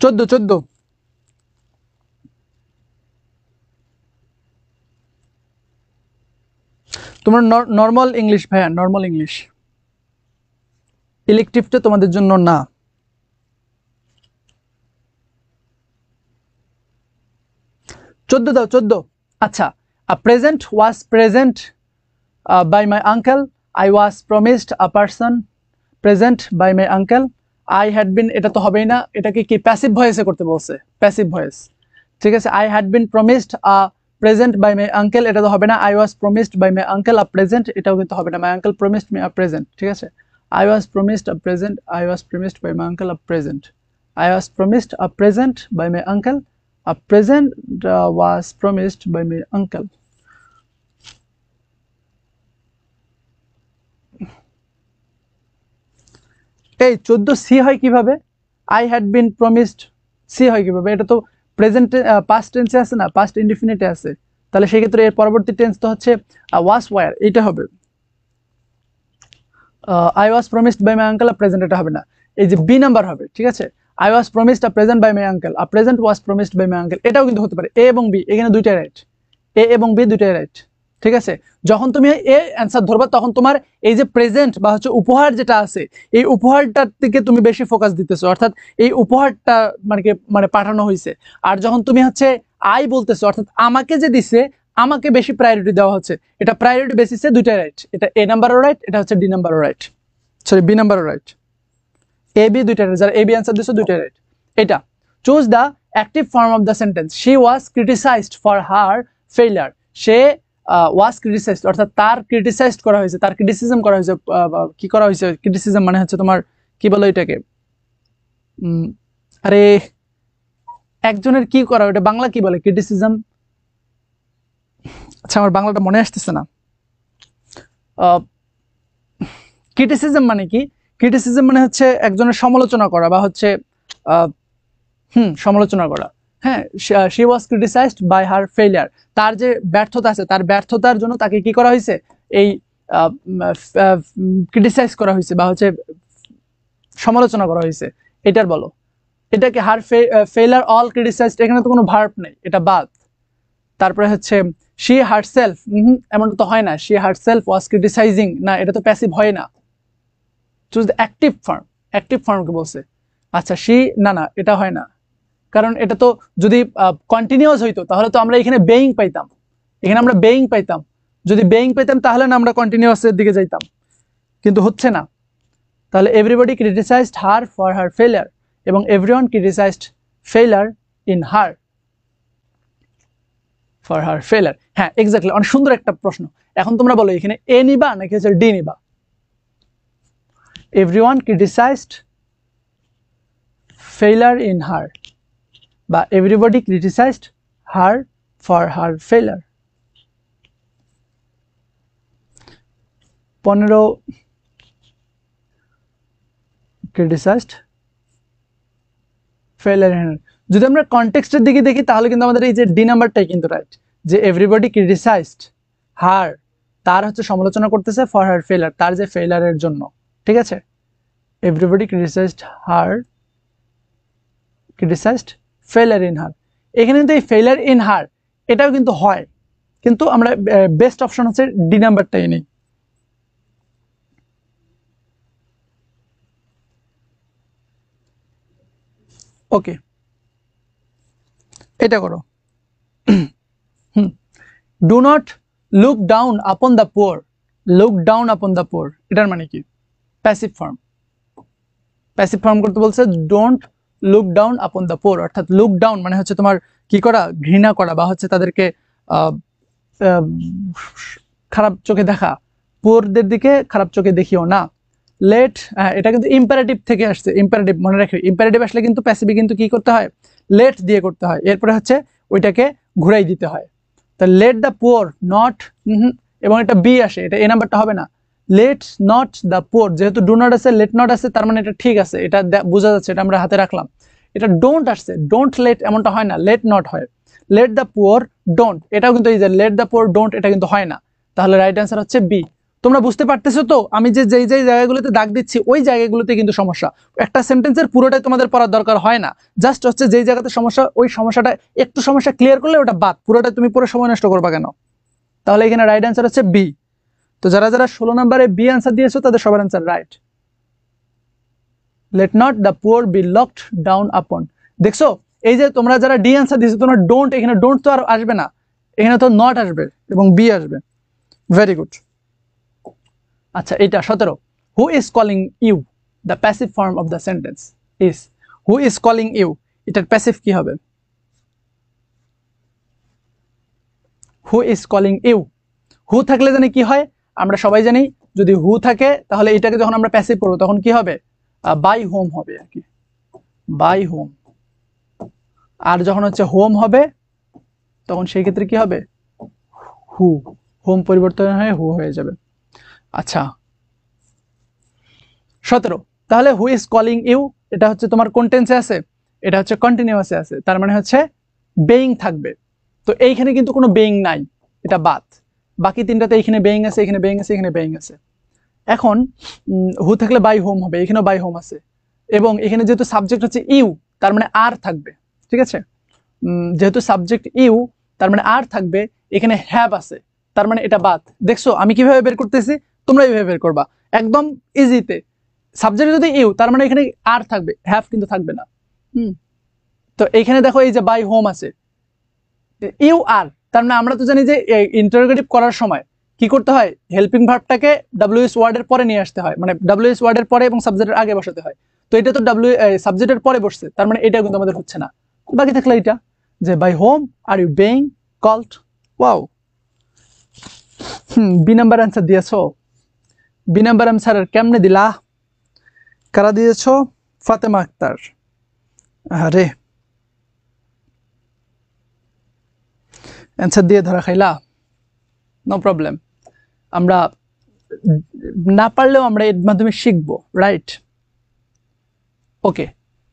14 তোমার নর্মাল ইংলিশ ভাইয়া, নর্মাল ইংলিশ, ইলেকটিভটা তোমাদের জন্য না। 14 দাও 14। আচ্ছা, a present was present by my uncle, I was promised a person present by my uncle, I had been, এটা তো হবেই না, এটাকে কি প্যাসিভ ভয়েসে করতে বলছে, প্যাসিভ ভয়েস, ঠিক আছে। I had been promised a present by my uncle, এটা তো হবে না। I was promised by my uncle a present, এটাও কিন্তু হবে না। My uncle promised me a present, ঠিক আছে। I was promised a present, I was promised by my uncle a present, I was promised a present by my uncle, a present was promised by my uncle. এই 14 C হয় কিভাবে? I had been promised, C হয় কিভাবে? এটা তো present past টেন্সে আছে না, পাস্ট ইনডিফিনিটে আছে, তাহলে সেই ক্ষেত্রে এর পরবর্তী টেন্স তো হচ্ছে ওয়াজ ওয়্যার, এটা হবে। I was promised by my uncle, present, এটা হবে না, এই যে বি নাম্বার হবে, ঠিক আছে। I was promised a present by my uncle, a present was promised by my uncle, এটাও কিন্তু হতে পারে। এ এবং বি এখানে দুইটাই রাইট, এ এবং বি দুইটাই রাইট, ঠিক আছে। যখন তুমি এ অ্যান্সার ধরবা তখন তোমার এই যে প্রেজেন্ট বা হচ্ছে উপহার যেটা আছে, এই উপহারটার দিকে তুমি বেশি ফোকাস দিতেছো, অর্থাৎ এই উপহারটা মানে পাঠানো হয়েছে। আর যখন তুমি হচ্ছে আই বলতেছো, অর্থাৎ আমাকে যে দিছে, আমাকে বেশি প্রায়োরিটি দেওয়া হচ্ছে, এটা প্রায়োরিটি বেসিসে দুইটাই রাইট, এটা এ নাম্বারও রাইট, এটা হচ্ছে ডি নাম্বারও রাইট, সরি বি নাম্বারও রাইট। এ বি দুইটাই রাইট, যারা এ বি অ্যান্সার দিছো দুইটাই রাইট। এটা choose the active form of the sentence, she was criticised for her failure, say was criticised, অর্থাৎ তার ক্রিটিসাইজড করা হয়েছে, তার ক্রিটিসিজম করা হয়েছে। কি করা হয়েছে? ক্রিটিসিজম মানে হচ্ছে তোমার কি বলো এটাকে, আরে একজনের কি করা, ওটা বাংলা কি বলে? ক্রিটিসিজম, আচ্ছা আমার বাংলাটা মনে আসতেছে না। ক্রিটিসিজম মানে কি? ক্রিটিসিজম মানে হচ্ছে একজনের সমালোচনা করা বা হচ্ছে সমালোচনা করা। হ্যাঁ, she was criticised by her failure, তার যে ব্যর্থতা আছে, তার ব্যর্থতার জন্য তাকে কি করা হয়েছে? এই ক্রিটিসাইজ করা হয়েছে বা হচ্ছে সমালোচনা করা হয়েছে, এটার বলো। এটাকে হার ফেইলিয়ার অল ক্রিটিসাইজড, এখানে তো কোনো ভার্ব নেই, এটা বাদ। তারপরে হচ্ছে শি হারসেলফ, এমন তো হয় না, শি হারসেলফ ওয়াজ ক্রিটিসাইজিং, না এটা তো প্যাসিভ হয় না। Choose the active form, active ফর্মকে বলছে। আচ্ছা শি, না না এটা হয় না, কারণ এটা তো যদি কন্টিনিউয়াস হইতো তাহলে তো আমরা এখানে বেইং পাইতাম, এখানে আমরা বেইং পাইতাম, যদি বেইং পাইতাম তাহলে না আমরা কন্টিনিউয়াসের দিকে যাইতাম, কিন্তু হচ্ছে না। তাহলে everybody criticized her for her failure এবং everyone criticized failure in her for her failure. হ্যাঁ এক্স্যাক্টলি, অনেক সুন্দর একটা প্রশ্ন। এখন তোমরা বলো এখানে এ নিবা নাকি হচ্ছে ডি নিবা? Everyone criticized failure in her বা everybody criticized her for her failure. 15 criticized failure in her. যদি আমরা কনটেক্সটের দিকে দেখি তাহলে কিন্তু আমাদের এই যে ডি নাম্বারটাই কিন্তু রাইট, যে এভরিবডি ক্রিটিসাইজড হার, তার হচ্ছে সমালোচনা করতেছে, ফর হার ফেলিয়ার, তার যে ফেলিয়ারের জন্য, ঠিক আছে। Everybody criticized her, criticised failure in হার, এখানে কিন্তু এই ফেলিয়ার ইন হার এটাও কিন্তু হয়, কিন্তু আমরা বেস্ট অপশন হচ্ছে ডি নাম্বারটাই নেই। ওকে, এটা করো। Do not look down upon the poor, look down upon the poor এটার মানে কি? প্যাসিভ ফর্ম, প্যাসিভ ফর্ম করতে বলছে। Don't look down upon the poor, অর্থাৎ লুক ডাউন মানে হচ্ছে তোমার কি করা, ঘৃণা করা বা হচ্ছে তাদেরকে খারাপ চোখে দেখা, পুয়ারদের দিকে খারাপ চোখে দেখিও না। লেট, এটা কিন্তু ইম্পারেটিভ থেকে আসছে, ইম্পারেটিভ মনে রাখো, ইম্পারেটিভ আসলে কিন্তু প্যাসিভে কিন্তু কি করতে হয়, লেট দিয়ে করতে হয়, এরপরে হচ্ছে ওইটাকে ঘুরাই দিতে হয়। তা লেট দ্য পুয়ার নট, এবং এটা বি আসে, এটা এ নাম্বারটা হবে না। লেট নট দ্য পুয়ার, যেহেতু ডু নট আছে, লেট নট আছে, তার মানে এটা ঠিক আছে, এটা বোঝা যাচ্ছে, এটা আমরা হাতে রাখলাম। এটা ডোন্ট আসছে, ডোন্ট লেট এমনটা হয় না, লেট নট হয়। লেট দ্য পুয়ার ডোন্ট, এটাও কিন্তু এই যে লেট দ্য পুয়ার ডোন্ট, এটা কিন্তু হয় না। তাহলে রাইট অ্যান্সার হচ্ছে বি। তোমরা বুঝতে পারতেছো তো আমি যে যেই যেই জায়গাগুলোতে দাগ দিচ্ছি ওই জায়গাগুলোতে কিন্তু সমস্যা, একটা সেন্টেন্সের পুরোটাই তোমাদের পড়ার দরকার হয় না, জাস্ট হচ্ছে যেই জায়গাতে সমস্যা ওই সমস্যাটা একটু সমস্যা ক্লিয়ার করলে ওটা বাদ, পুরোটা তুমি পুরো সময় নষ্ট করবা কেন। তাহলে এখানে রাইট অ্যান্সার হচ্ছে বি। তো যারা যারা 16 নম্বরে বি অ্যান্সার দিয়েছো তাদের সবার answer right. Let not the poor B locked down upon, দেখছো এই যে তোমরা যারা ডি অ্যান্সার দিয়েছো তোমরা ডোন্ট, এখানে ডোন্ট তো আর আসবে না, এখানে তো নট আসবে এবং বি আসবে। Very good. আচ্ছা এটা 17, who is calling you, the passive form of the sentence is, who is calling you, এটার প্যাসিভ কি হবে, who is calling you. Who থাকলে জানি কি হয়, আমরা সবাই জানি যদি হু থাকে তাহলে এটাকে যখন আমরা প্যাসিভ করবো তখন কি হবে, বাই হোম হবে আর কি, বাই হোম। আর যখন হচ্ছে হোম হবে তখন সেই ক্ষেত্রে কি হবে, হু, হোম পরিবর্তন হয়ে হু হয়ে যাবে। আচ্ছা 17, তাহলে হু ইজ কলিং ইউ, এটা হচ্ছে তোমার কোন টেন্সে আছে, এটা হচ্ছে কন্টিনিউয়াসে আছে, তার মানে হচ্ছে বেইং থাকবে। তো এইখানে কিন্তু কোনো বেইং নাই, এটা বাদ, বাকি তিনটাতে এইখানে বেইং আছে, এখানে বেইং আছে, এখানে বেইং আছে। এখন হু থাকলে বাই হোম হবে, এখানেও বাই হোম আছে, এবং এখানে যেহেতু সাবজেক্ট হচ্ছে ইউ তার মানে আর থাকবে, ঠিক আছে, যেহেতু সাবজেক্ট ইউ তার মানে আর থাকবে, এখানে হ্যাভ আছে তার মানে এটা বাদ। দেখছো আমি কিভাবে বের করতেছি, তোমরা এইভাবে বের করবা একদম ইজিতে। সাবজেক্ট যদি ইউ তার মানে এখানে আর থাকবে, হ্যাভ কিন্তু থাকবে না। তো এইখানে দেখো এই যে বাই হোম আছে, ইউ আর, তার মানে আমরা তো জানি যে ইন্টারোগেটিভ করার সময় কি করতে হয়, হেল্পিং ভার্বটাকে ডাব্লিউএস ওয়ার্ডের পরে নিয়ে আসতে হয়, মানে ডাব্লিউএস ওয়ার্ডের পরে এবং সাবজেক্টের আগে বসাতে হয়। তো এটা তো সাবজেক্টের পরে বসছে, তার মানে এটা কিন্তু আমাদের হচ্ছে না। বাকি থাকলে এটা যে by whom are you being called. Wow, B number answer দিয়েছো, বি নাম্বার অ্যান্সার কেমনে দিলা, কারা দিয়েছো, ফাতেমা আক্তার, আরে অ্যান্সার দিয়ে ধরা খাইলা, নো প্রবলেম, আমরা না পারলেও আমরা এর মাধ্যমে শিখবো, রাইট। ওকে,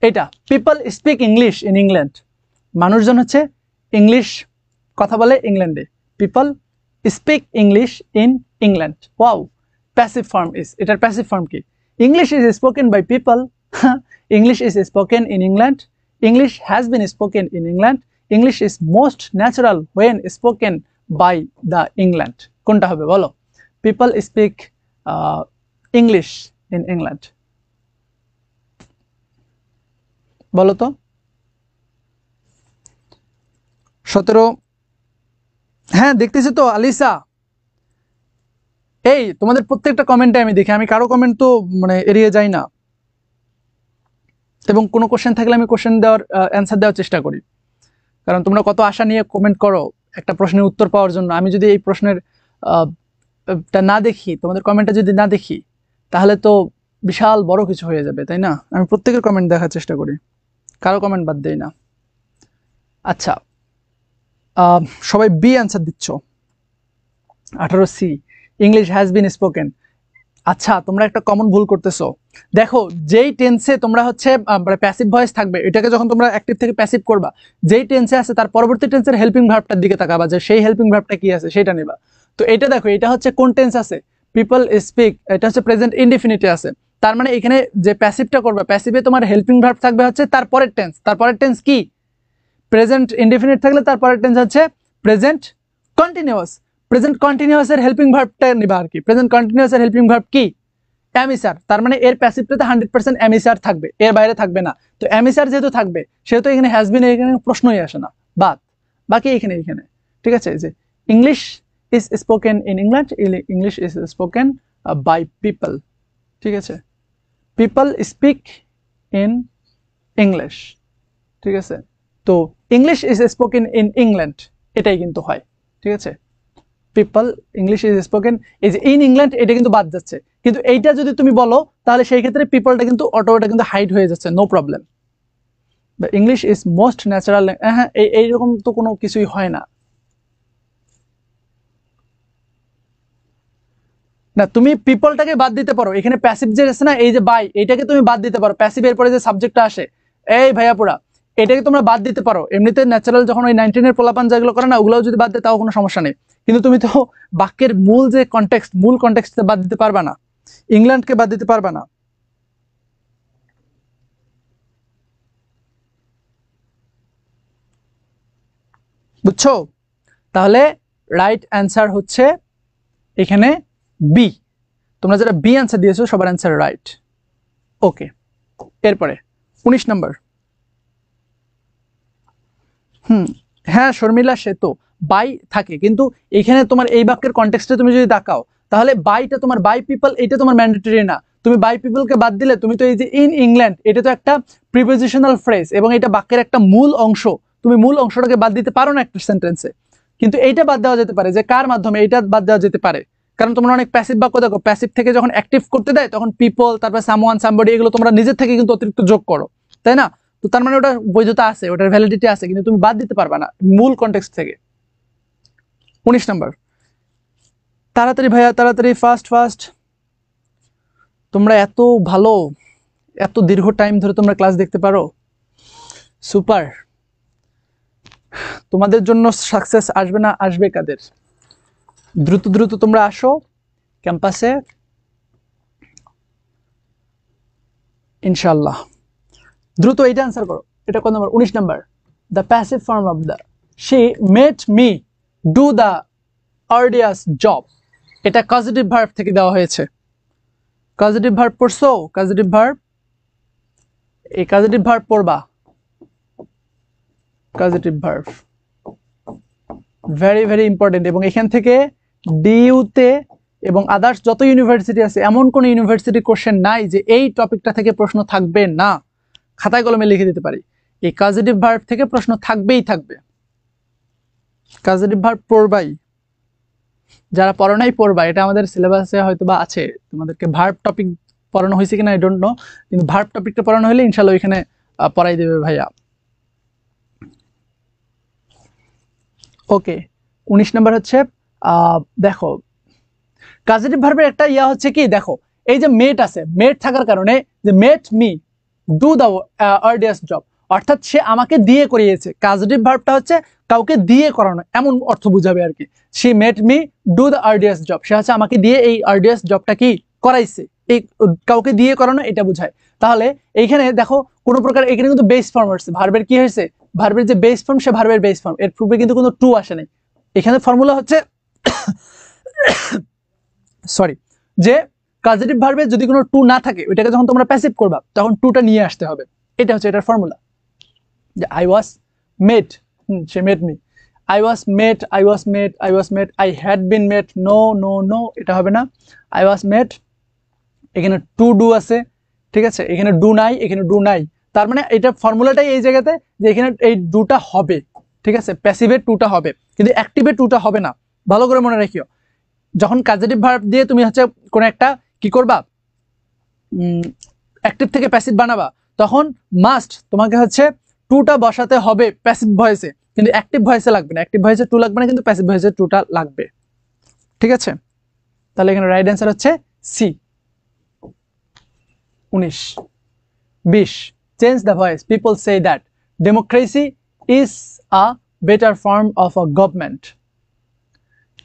এটা people speak English in England, মানুষজন হচ্ছে ইংলিশ কথা বলে ইংল্যান্ডে, people speak English in England. Wow, passive form is, এটার প্যাসিভ ফর্ম কি, English is spoken by people, English is spoken in England, English has been spoken in England, English is most natural when spoken by the England. কোনটা হবে বলো, people speak English in England, বলো তো। 17, হ্যাঁ দেখতেছি তো আলিসা, এই তোমাদের প্রত্যেকটা কমেন্টে আমি দেখি, আমি কারো কমেন্ট তো মানে এড়িয়ে যাই না, এবং কোনো কোশ্চেন থাকলে আমি কোশ্চেন দেওয়ার অ্যান্সার দেওয়ার চেষ্টা করি, কারণ তোমরা কত আশা নিয়ে কমেন্ট করো একটা প্রশ্নের উত্তর পাওয়ার জন্য। আমি যদি এই প্রশ্নের না দেখি, তোমাদের কমেন্টটা যদি না দেখি তাহলে তো বিশাল বড় কিছু হয়ে যাবে, তাই না। আমি প্রত্যেকের কমেন্ট দেখার চেষ্টা করি, কারো কমেন্ট বাদ দেই না। আচ্ছা সবাই বি অ্যান্সার দিচ্ছ, 18 C, English has been spoken. আচ্ছা তোমরা একটা কমন ভুল করতেছো, দেখো যেই টেন্সে তোমরা হচ্ছে প্যাসিভ ভয়েস থাকবে, এটাকে যখন তোমরা অ্যাক্টিভ থেকে প্যাসিভ করবা, যেই টেন্সে আছে তার পরবর্তী টেন্সের হেল্পিং ভার্বটার দিকে তাকাবা, যে সেই হেল্পিং ভার্বটা কি আছে সেটা নেবা। তো এটা দেখো, এটা হচ্ছে কোন টেন্স আছে, পিপল স্পিক, এটা হচ্ছে প্রেজেন্ট ইনডিফিনিটে আছে, তার মানে এখানে যে প্যাসিভটা করবে, প্যাসিভে তোমার হেল্পিং ভার্ব থাকবে হচ্ছে তারপরের টেন্স, তারপরের টেন্স কি, প্রেজেন্ট ইনডিফিনিট থাকলে তারপরের টেন্স হচ্ছে প্রেজেন্ট কন্টিনিউয়াস, প্রেজেন্ট কন্টিনিউয়াসের হেল্পিং ভার্বটা নিবা আর কি। প্রেজেন্ট কন্টিনিউয়াসের হেল্পিং ভার্ব কি, অ্যামিসার, তার মানে এর প্যাসিভটাতে 100% অ্যামিসার থাকবে, এর বাইরে থাকবে না। তো অ্যামিসার যেহেতু থাকবে সেহেতু এখানে হ্যাজ বিন, এখানে প্রশ্নই আসে না, বাদ। বাকি এখানে ঠিক আছে, যে English is spoken in England, English is spoken by people, ঠিক আছে, পিপল স্পিক ইন ইংলিশ, ঠিক আছে। তো English is spoken in England, এটাই কিন্তু হয়, ঠিক আছে। পিপল ইংলিশ ইজ স্পোকেন এই যে ইন ইংল্যান্ড, এটা কিন্তু বাদ যাচ্ছে, কিন্তু এইটা যদি তুমি বলো তাহলে সেই ক্ষেত্রে পিপলটা কিন্তু অটোটা কিন্তু হাইড হয়ে যাচ্ছে, no problem. The English is most natural, হ্যাঁ এইরকম তো কোনো কিছুই হয় না। না, তুমি পিপলটাকে বাদ দিতে পারো, এখানে প্যাসিভ যে আছে না, এই যে বাই, এটাকে তুমি বাদ দিতে পারো, প্যাসিভ এর পরে যে সাবজেক্টটা আসে, এই ভাইয়াপুরা, এটাকে তোমরা বাদ দিতে পারো। এমনিতে ন্যাচারাল যখন ওই 19 এর পোলাপান যেগুলো করে না, ওগুলোও যদি বাদ দেয় তাও কোনো সমস্যা নেই, কিন্তু তুমি তো বাক্যের মূল যে কনটেক্সট, মূল কনটেক্সটে বাদ দিতে পারবা না, ইংল্যান্ডকে বাদ দিতে পারবা না। বুঝছো? তাহলে রাইট অ্যান্সার হচ্ছে এখানে বি। তোমরা যারা বি অ্যান্সার দিয়েছো সবার অ্যান্সার রাইট। ওকে, এরপরে 19 নম্বর। হ্যাঁ শর্মিলা, সে তো বাই থাকে, কিন্তু এখানে তোমার এই বাক্যের কনটেক্সটে তুমি যদি তাকাও, তাহলে বাইটা তোমার বাই পিপল, এটা তোমার ম্যান্ডেটরি না। তুমি বাই পিপলকে বাদ দিলে তুমি তো এই যে ইন ইংল্যান্ড, এটা তো একটা প্রিপোজিশনাল ফ্রেজ এবং এটা বাক্যের একটা মূল অংশ, তুমি মূল অংশটাকে বাদ দিতে পারো না একটা সেন্টেন্সে। কিন্তু এইটা বাদ দেওয়া যেতে পারে, যে কার মাধ্যমে এইটা বাদ দেওয়া যেতে পারে, কারণ তোমরা অনেক প্যাসিভ বাক্য দেখো, প্যাসিভ থেকে যখন অ্যাক্টিভ করতে দেয় তখন পিপল, তারপর সামওয়ান, সামবডি, এগুলো তোমরা নিজের থেকে কিন্তু অতিরিক্ত যোগ করো, তাই না? তো তার মানে ওটা বৈধতা আছে, ওটার ভ্যালিডিটি আছে, কিন্তু তুমি বাদ দিতে পারবে না মূল কনটেক্সট থেকে। 19 নম্বর, তাড়াতাড়ি ভাইয়া তাড়াতাড়ি, ফাস্ট ফাস্ট। তোমরা এত ভালো, এত দীর্ঘ টাইম ধরে তোমরা ক্লাস দেখতে পারো, সুপার। তোমাদের জন্য সাকসেস আসবে না, আসবে কাদের? দ্রুত দ্রুত তোমরা আসো ক্যাম্পাসে, ইনশাআল্লাহ। দ্রুত এটা অ্যান্সার করো। এটা কত নম্বর? 19 নম্বর। The passive form of the she made me do the arduous job, এটা কজেটিভ ভার্ব থেকে দেওয়া হয়েছে। কজেটিভ ভার্ব পড়ছো? কজেটিভ ভার্ব, এই কজেটিভ ভার্ব পড়বা, causative verb very very important. এবং এখান থেকে ডিইউতে এবং আদার্স যত ইউনিভার্সিটি আছে, এমন কোন ইউনিভার্সিটি কোশ্চেন নাই যে এই টপিকটা থেকে প্রশ্ন থাকবে না, খাতায় কলমে লিখে দিতে পারি, এই কজেটিভ ভার্ব থেকে প্রশ্ন থাকবেই থাকবে। কজেটিভ ভার্ব পড়বাই, যারা পড়ো নাই পড়বা, এটা আমাদের সিলেবাসে হয়তো বা আছে, তোমাদেরকে ভার্ব টপিক পড়ানো হয়েছে কিনা আই ডোন্ট নো, কিন্তু ভার্ব টপিকটা পড়ানো হলে ইনশাআল্লাহ এখানে পড়াই দেবে ভাইয়া। ওকে, 19 নম্বর হচ্ছে দেখো কজেটিভ ভার্বের একটা ইয়া হচ্ছে কি, দেখো এই যে মেট আছে, মেট থাকার কারণে যে made me do the arduous job, অর্থাৎ সে আমাকে দিয়ে করিয়েছে। কজেটিভ ভার্বটা হচ্ছে কাউকে দিয়ে করানো, এমন অর্থ বুঝাবে আর কি। She made me do the arduous job, সে হচ্ছে আমাকে দিয়ে এই আর্ডিয়াস জবটা কি করাইছে, এই কাউকে দিয়ে করানো এটা বোঝায়। তাহলে এইখানে দেখো কোনো প্রকার, এখানে কিন্তু বেস ফর্ম আসছে, ভার্বের কি হয়েছে, ভার্বের যে বেস ফর্ম, সে ভার্বের বেস ফর্ম, এর পূর্বে কিন্তু কোনো টু আসে নাই। এখানে ফর্মুলা হচ্ছে সরি, যে কজেটিভ ভার্বে যদি কোনো টু না থাকে, ওইটাকে যখন তোমরা প্যাসিভ করবা তখন টুটা নিয়ে আসতে হবে, এটা হচ্ছে এটার ফর্মুলা। যে আই ওয়াজ মেড, সে made me, I was made, I was made, I was made, I had been made, no no no, এটা হবে না। আই ওয়াজ মেড, এখানে টু ডু আছে, ঠিক আছে, এখানে ডু নাই, এখানে ডু নাই, তার মানে এটা ফর্মুলাটাই এই জায়গাতে যে এখানে এই ডুটা হবে, ঠিক আছে, প্যাসিভের টুটা হবে, কিন্তু অ্যাক্টিভের টুটা হবে না, ভালো করে মনে রাখিও। যখন কজেটিভ ভার্ব দিয়ে তুমি হচ্ছে কোন একটা কি করবা, অ্যাক্টিভ থেকে প্যাসিভ বানাবা, তখন মাস্ট তোমাকে হচ্ছে টুটা বসাতে হবে প্যাসিভ ভয়েসে, কিন্তু অ্যাক্টিভ ভয়েসে লাগবে না, অ্যাক্টিভ ভয়েসে টু লাগবে না, কিন্তু প্যাসিভ ভয়েসে টুটা লাগবে, ঠিক আছে। তাহলে এখানে রাইট অ্যান্সার হচ্ছে C. 19 20 change the voice, people say that democracy is a better form of a government,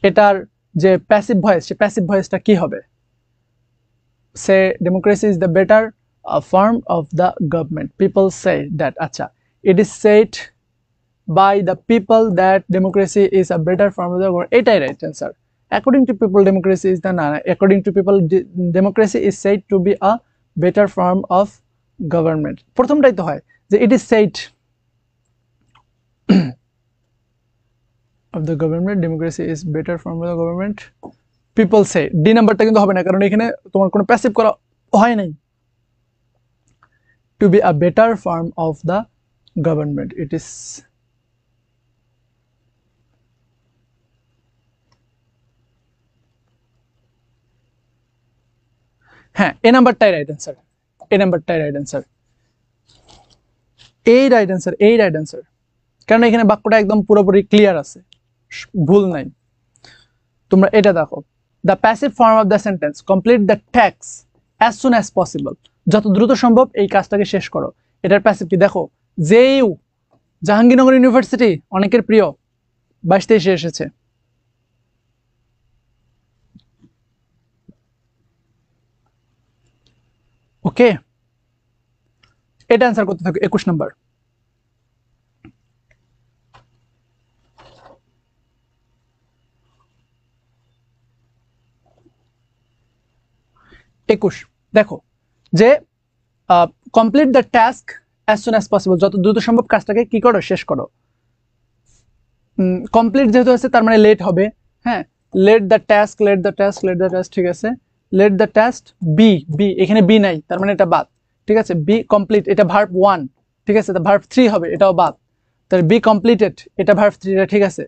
এটার যে প্যাসিভ ভয়েস, সে প্যাসিভ ভয়েসটা কি হবে? Say democracy is the better form of the government, people say that, আচ্ছা, it is said by the people that democracy is a better form of the government, এটাই right answer. According to people democracy is the, না, according to people democracy is said to be a better form of government, প্রথমটাই তো হয় যে it is said of the government, democracy is better form of the government, people say, D নাম্বারটা কিন্তু হবে না, কারণ এখানে তোমার কোনো প্যাসিভ করা হয় নাই। to be a better form of the government. It is হ্যাঁ, এ নাম্বারটাই রাইট অ্যান্সার, এ নাম্বারটাই রাইট অ্যান্সার, এই রাইট অ্যান্সার, এই রাইট অ্যান্সার। কারণ এখানে বাক্যটা একদম পুরোপুরি ক্লিয়ার আছে, ভুল নাই। তোমরা এটা দেখো, the passive form of the sentence complete the tax as soon as possible, যত দ্রুত সম্ভব এই কাজটাকে শেষ করো। এটার প্যাসিভ কি দেখো, জেইউ জাহাঙ্গীরনগর ইউনিভার্সিটি অনেকের প্রিয়, 22-23 এসেছে। ওকে, এটা অ্যান্সার করতে থাকো। 21 নম্বর, দেখো যে complete the task as soon as possible, যত দ্রুত সম্ভব কাজটাকে কি করো, শেষ করো। কমপ্লিট যেহেতু আছে তার মানে লেট হবে, হ্যাঁ, let the task, let the task, let the task, ঠিক আছে। Let the task be, be এখানে বি নাই, তার মানে এটা বাদ, ঠিক আছে। বি কমপ্লিট, এটা ভার্ব 1, ঠিক আছে, তা ভার্ব 3 হবে, এটাও বাদ। তাহলে বি কমপ্লিটেড, এটা ভার্ব 3, এটা ঠিক আছে।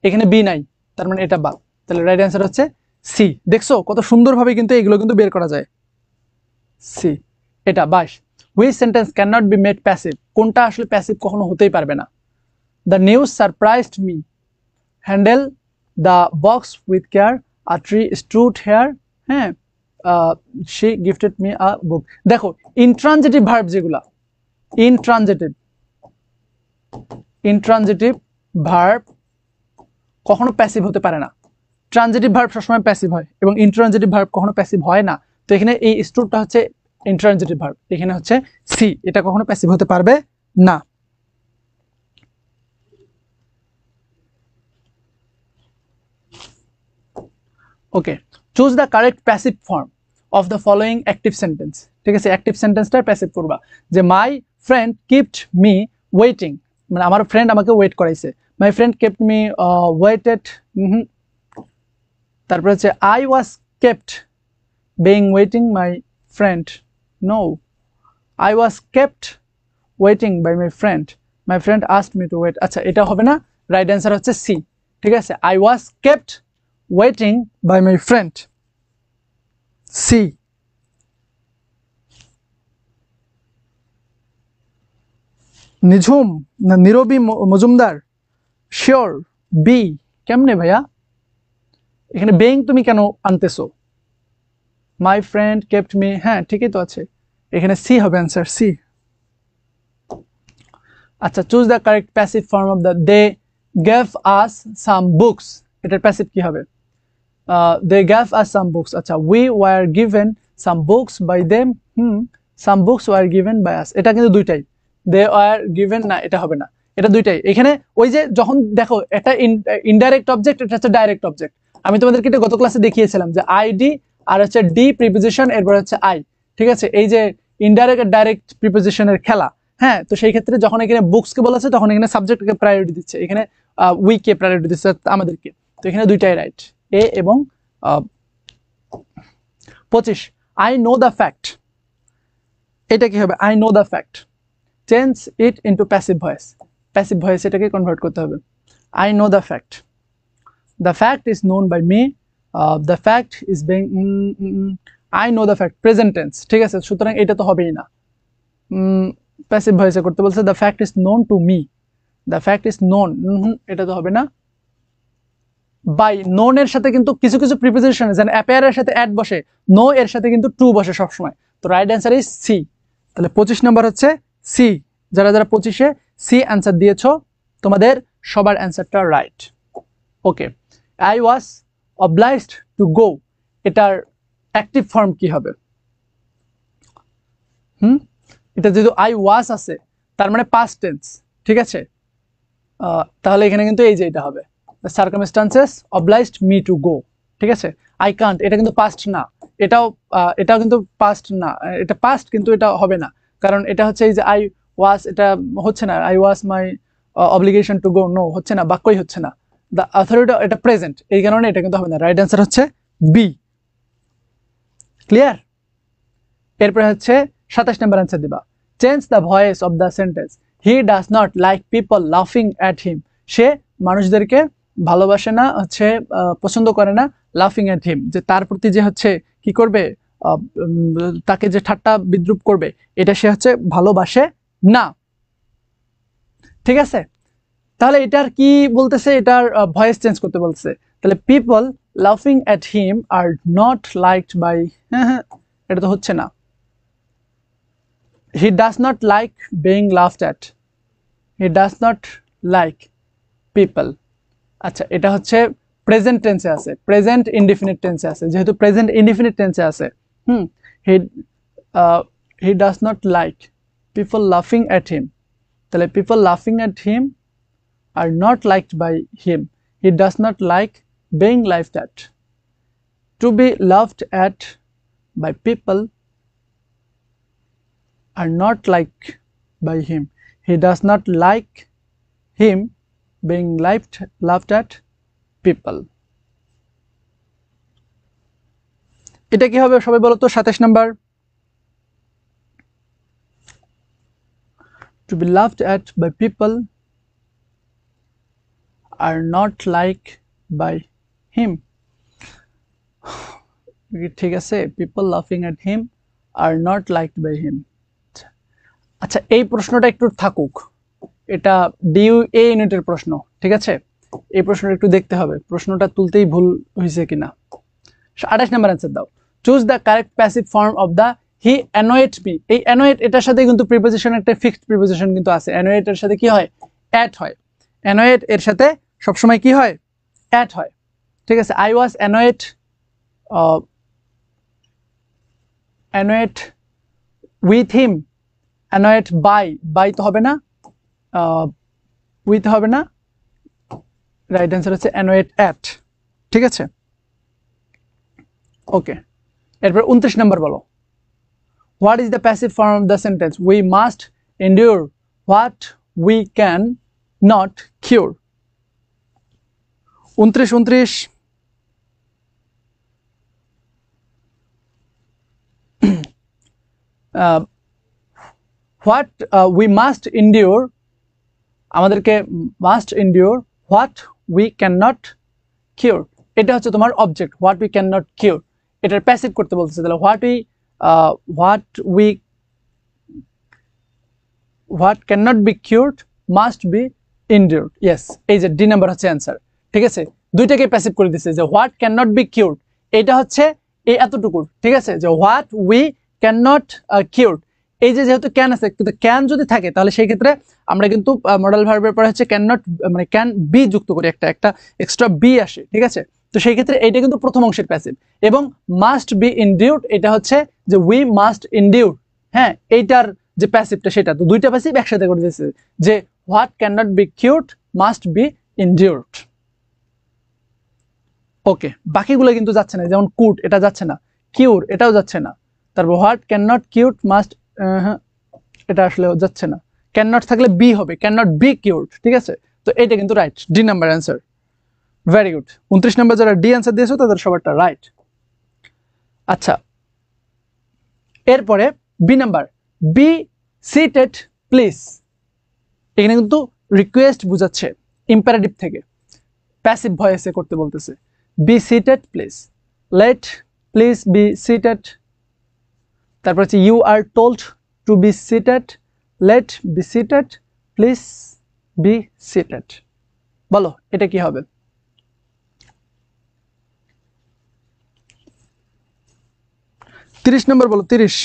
এখানে বি নাই, তার মানে এটা বাদ। তাহলে রাইট অ্যান্সার হচ্ছে সি। দেখছো কত সুন্দরভাবে কিন্তু এগুলো কিন্তু বের করা যায়। সি, এটা 22। Which sentence can not be made passive, কোনটা আসলে প্যাসিভ কখনো হতেই পারবে না। The news surprised me, handle the box with care, a tree stood here, হ্যাঁ, she gifted me a book. দেখো ইনট্রানজিটিভ ভার্ব যেগুলা, ইনট্রানজিটিভ ভার্ব কখনো প্যাসিভ হতে পারে না। ট্রানজিটিভ ভার্ব সবসময় প্যাসিভ হয় এবং ইনট্রানজিটিভ ভার্ব কখনো প্যাসিভ হয় না। তো এখানে এই স্ট্রুটটা হচ্ছে ইনট্রানজিটিভ ভার্ব, এখানে হচ্ছে সি, এটা কখনো প্যাসিভ হতে পারবে না। Okay, choose the correct passive form of the following active sentence, ঠিক আছে। অ্যাক্টিভ সেন্টেন্সটার প্যাসিভ করবা, যে my friend keeped me waiting, মানে আমার ফ্রেন্ড আমাকে ওয়েট করাইছে। My friend kept me waited, তারপরে হচ্ছে I was kept being waiting my friend, no, I was kept waiting by my friend asked me to wait. আচ্ছা, এটা হবে না, রাইট অ্যান্সার হচ্ছে সি, ঠিক আছে। I was kept waiting by my friend, C. Nijhum না নীরবী মজুমদার, শিওর বি। কেমনে ভাইয়া, এখানে বেইং তুমি কেন আনতেছো? মাই ফ্রেন্ড কেপ্ট মি, হ্যাঁ ঠিকই তো আছে, এখানে সি হবে অ্যান্সার, সি। আচ্ছা, choose the correct passive form of the they gave us some books, এটার প্যাসিভ কি হবে? They gave us some books. আচ্ছা, we were given some books by them, some books were given by us, এটা কিন্তু দুইটাই। They were given না, এটা হবে না, এটা দুইটাই। এখানে ওই যে যখন দেখো এটা ইনডাইরেক্ট অবজেক্ট, এটা হচ্ছে ডাইরেক্ট অবজেক্ট। আমি তোমাদেরকে এটা গত ক্লাসে দেখিয়েছিলাম যে আইডি আর হচ্ছে ডি প্রিপোজিশন, এরপর হচ্ছে আই, ঠিক আছে। এই যে ইনডাইরেক্ট আর ডাইরেক্ট প্রিপোজিশনের খেলা, হ্যাঁ। তো সেই ক্ষেত্রে যখন এখানে বুকসকে বলেছে তখন এখানে সাবজেক্টকে প্রায়োরিটি দিচ্ছে, এখানে উইকে প্রায়োরিটি দিচ্ছে আমাদেরকে। তো এখানে দুইটাই রাইট, এ এবং 25। আই নো দ্য ফ্যাক্ট, এটা কি হবে? I know the fact, change it into passive voice, passive voice এটাকে কনভার্ট করতে হবে। I know the fact, the fact is known by me, the fact is being, I know the fact present tense, ঠিক আছে। সুতরাং এটা তো হবেই না, প্যাসিভ ভয়েসে করতে বলছে। The fact is known to me, the fact is known, এটা তো হবে না। বাই, নোন এর সাথে কিন্তু কিছু কিছু প্রিপোজিশন যেন অ্যাপেয়ার এর সাথে অ্যাড বসে, নো এর সাথে কিন্তু টু বসে সবসময়। তো রাইট অ্যান্সার ইজ সি। তাহলে 25 নম্বর হচ্ছে সি। যারা যারা 25-এ সি অ্যান্সার দিয়েছো তোমাদের সবার অ্যান্সারটা right. Okay, I was obliged to go, এটার অ্যাক্টিভ ফর্ম কি হবে? এটা যেহেতু আই ওয়াজ আছে তার মানে পাস্ট টেন্স, ঠিক আছে। তাহলে এখানে কিন্তু এই যে এটা হবে, the circumstances obliged me to go, ঠিক আছে। I can't, এটা কিন্তু পাস্ট না, এটাও কিন্তু পাস্ট না, এটা পাস্ট কিন্তু এটা হবে না, কারণ এটা হচ্ছে এই যে আই ওয়াজ, এটা হচ্ছে না। I was my obligation to go, no হচ্ছে না, বাক্যই হচ্ছে না। দ্য অথরিটি, এটা প্রেজেন্ট, এই কারণে এটা কিন্তু হবে না। রাইট অ্যান্সার হচ্ছে বি। ক্লিয়ার? এরপরে হচ্ছে 27 নম্বর অ্যান্সার দিবা। Change the voice of the sentence, he does not like people লাফিং অ্যাট হিম, সে মানুষদেরকে ভালোবাসে না, হচ্ছে পছন্দ করে না, লাফিং অ্যাট হিম, যে তার প্রতি যে হচ্ছে কি করবে, তাকে যে ঠাট্টা বিদ্রুপ করবে, এটা সে হচ্ছে ভালোবাসে না। ঠিক আছে, তাহলে এটার কি বলতেছে, এটার ভয়েস চেঞ্জ করতে বলছে। তাহলে পিপল লাফিং অ্যাট হিম আর নট লাইকড বাই, হ্যাঁ এটা তো হচ্ছে না, he does not like being laughed at, he does not like people. আচ্ছা, এটা হচ্ছে প্রেজেন্ট টেন্সে আছে, প্রেজেন্ট ইনডিফিনিট টেন্সে আছে, যেহেতু প্রেজেন্ট ইনডিফিনিট টেন্সে আছে, he he does not like people লাফিং অ্যাট হিম, তাহলে পিপল লাফিং at him are not liked by him. He does not like being laughed at. To be laughed at by people are not liked by him. He does not like him being laughed at people. এটা কি হবে সবাই বলো তো? 27 number, to be laughed at by people are not liked by him. ঠিক আছে, people laughing at him are not liked by him. আচ্ছা, এই প্রশ্নটা একটু থাকুক, এটা ডিইউ এ ইউনিটের প্রশ্ন, ঠিক আছে, এই প্রশ্নটা একটু দেখতে হবে, প্রশ্নটা তুলতেই ভুল হয়েছে কিনা। 28 নাম্বার অ্যান্সার দাও, choose the correct passive form of the he annoyed me. এই অ্যানোয়েট, এটার সাথে কিন্তু প্রিপোজিশন, একটা ফিক্সড প্রিপোজিশন কিন্তু আছে, অ্যানোয়েট এর সাথে কি হয়, অ্যাট হয়, অ্যানোয়েট এর সাথে সবসময় কি হয়, অ্যাট হয়, ঠিক আছে। I was annoyed, annoyed with him, annoyed by তো হবে না, উইথ হবে না, রাইট অ্যান্সার হচ্ছে অ্যানোয়েট অ্যাট, ঠিক আছে। ওকে, এরপর 29 নম্বর বলো, what is the passive form of the sentence, we must endure what we can not cure. 29 what we must endure, আমাদেরকে must endure what we can not cure, এটা হচ্ছে তোমার object, what we can not cure, এটার passive করতে বলতেছে, তাহলে what can not be cured must be endured, yes, এই যে ডি নাম্বার হচ্ছে অ্যান্সার, ঠিক আছে। দুইটাকে প্যাসিভ করে দিচ্ছে, যে হোয়াট ক্যান নট বি কিউরড, এটা হচ্ছে এই এতটুকুর, ঠিক আছে, যে হোয়াট উই ক্যান নট কিউরড, এই যে যেহেতু ক্যান আছে, কিন্তু ক্যান যদি থাকে তাহলে সেই ক্ষেত্রে আমরা কিন্তু মডেল ভার্বের পরে হচ্ছে ক্যান নট, মানে ক্যান বি যুক্ত করি, একটা এক্সট্রা বি আসে, ঠিক আছে। তো সেই ক্ষেত্রে এইটা কিন্তু প্রথম অংশের প্যাসিভ, এবং মাস্ট বি ইনডিউরড, এটা হচ্ছে যে উই মাস্ট ইনডিউর, হ্যাঁ, এইটার যে প্যাসিভটা সেটা, তো দুইটা প্যাসিভ একসাথে করে দিয়েছে, যে what can not be cured must be endured. Okay, বাকিগুলো কিন্তু যাচ্ছে না, যেমন কুড এটা যাচ্ছে না, কিউর এটাও যাচ্ছে না, তারপর what can not cured must, এটা আসলে যাচ্ছে না, ক্যান নট থাকলে বি হবে, ক্যান নট বি কিউরড, ঠিক আছে। তো এটা কিন্তু right, D number answer, very good. 29 নম্বর যারা ডি অ্যান্সার দিয়েছো তাদের সবারটা রাইট। আচ্ছা, এরপরে B number, B seated please, এখানে কিন্তু রিকোয়েস্ট বুঝাচ্ছে ইম্পারেটিভ থেকে, প্যাসিভ ভয়েসে করতে বলতেছে, be seated please, let please be seated, তারপর হচ্ছে you are told to be seated, let be seated, please be seated, বলো এটা কি হবে? তিরিশ নম্বর বলো, 30।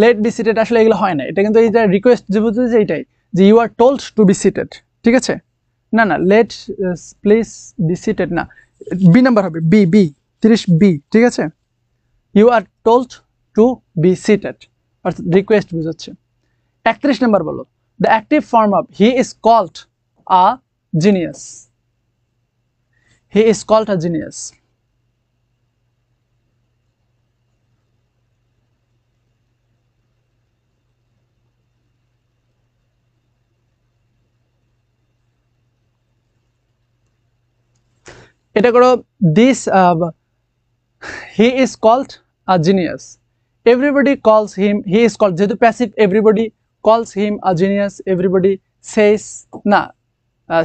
লেট বি সিটেড, আসলে এগুলো হয় না, এটা কিন্তু এইটা রিকোয়েস্ট যে বুঝতেছে এইটাই, যে you are told to be seated, ঠিক আছে, না লেট প্লিজ বি সিটেড না, বি নাম্বার হবে, বি 30 বি, ঠিক আছে, you are told to be seated, অর্থাৎ রিকোয়েস্ট বুঝাচ্ছে। 31 নম্বর বলো, the active form of he is called a genius, he is called a genius, এটা করো, this he is called a genius, everybody calls him, he is called, যেহেতু passive everybody calls হিম আ genius, everybody সেস, না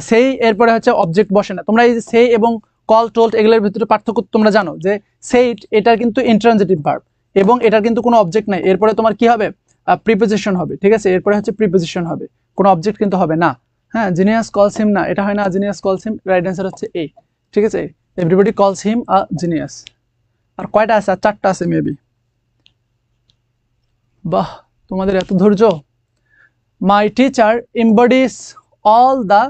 সেই এরপরে হচ্ছে object বসে না। তোমরা এই যে সেই এবং কল টোল্ড এগুলোর ভিতরে পার্থক্য তোমরা জানো যে সেইট এটার কিন্তু ইন্ট্রানজিটিভ ভার্ব এবং এটার কিন্তু কোনো অবজেক্ট নাই, এরপরে তোমার কি হবে প্রিপোজিশন হবে, ঠিক আছে, এরপরে হচ্ছে প্রিপোজিশন হবে, কোনো অবজেক্ট কিন্তু হবে না। হ্যাঁ, জিনিয়াস কলস হিম না, এটা হয় না, জিনিয়াস কলস হিম, রাইট অ্যান্সার হচ্ছে এই, ঠিক আছে, এভরিবডি কলস হিম আ জিনিয়াস। আর কয়টা আছে? আর 4টা আছে মেবি। বাহ, তোমাদের এত ধৈর্য। My teacher এমবডিস all the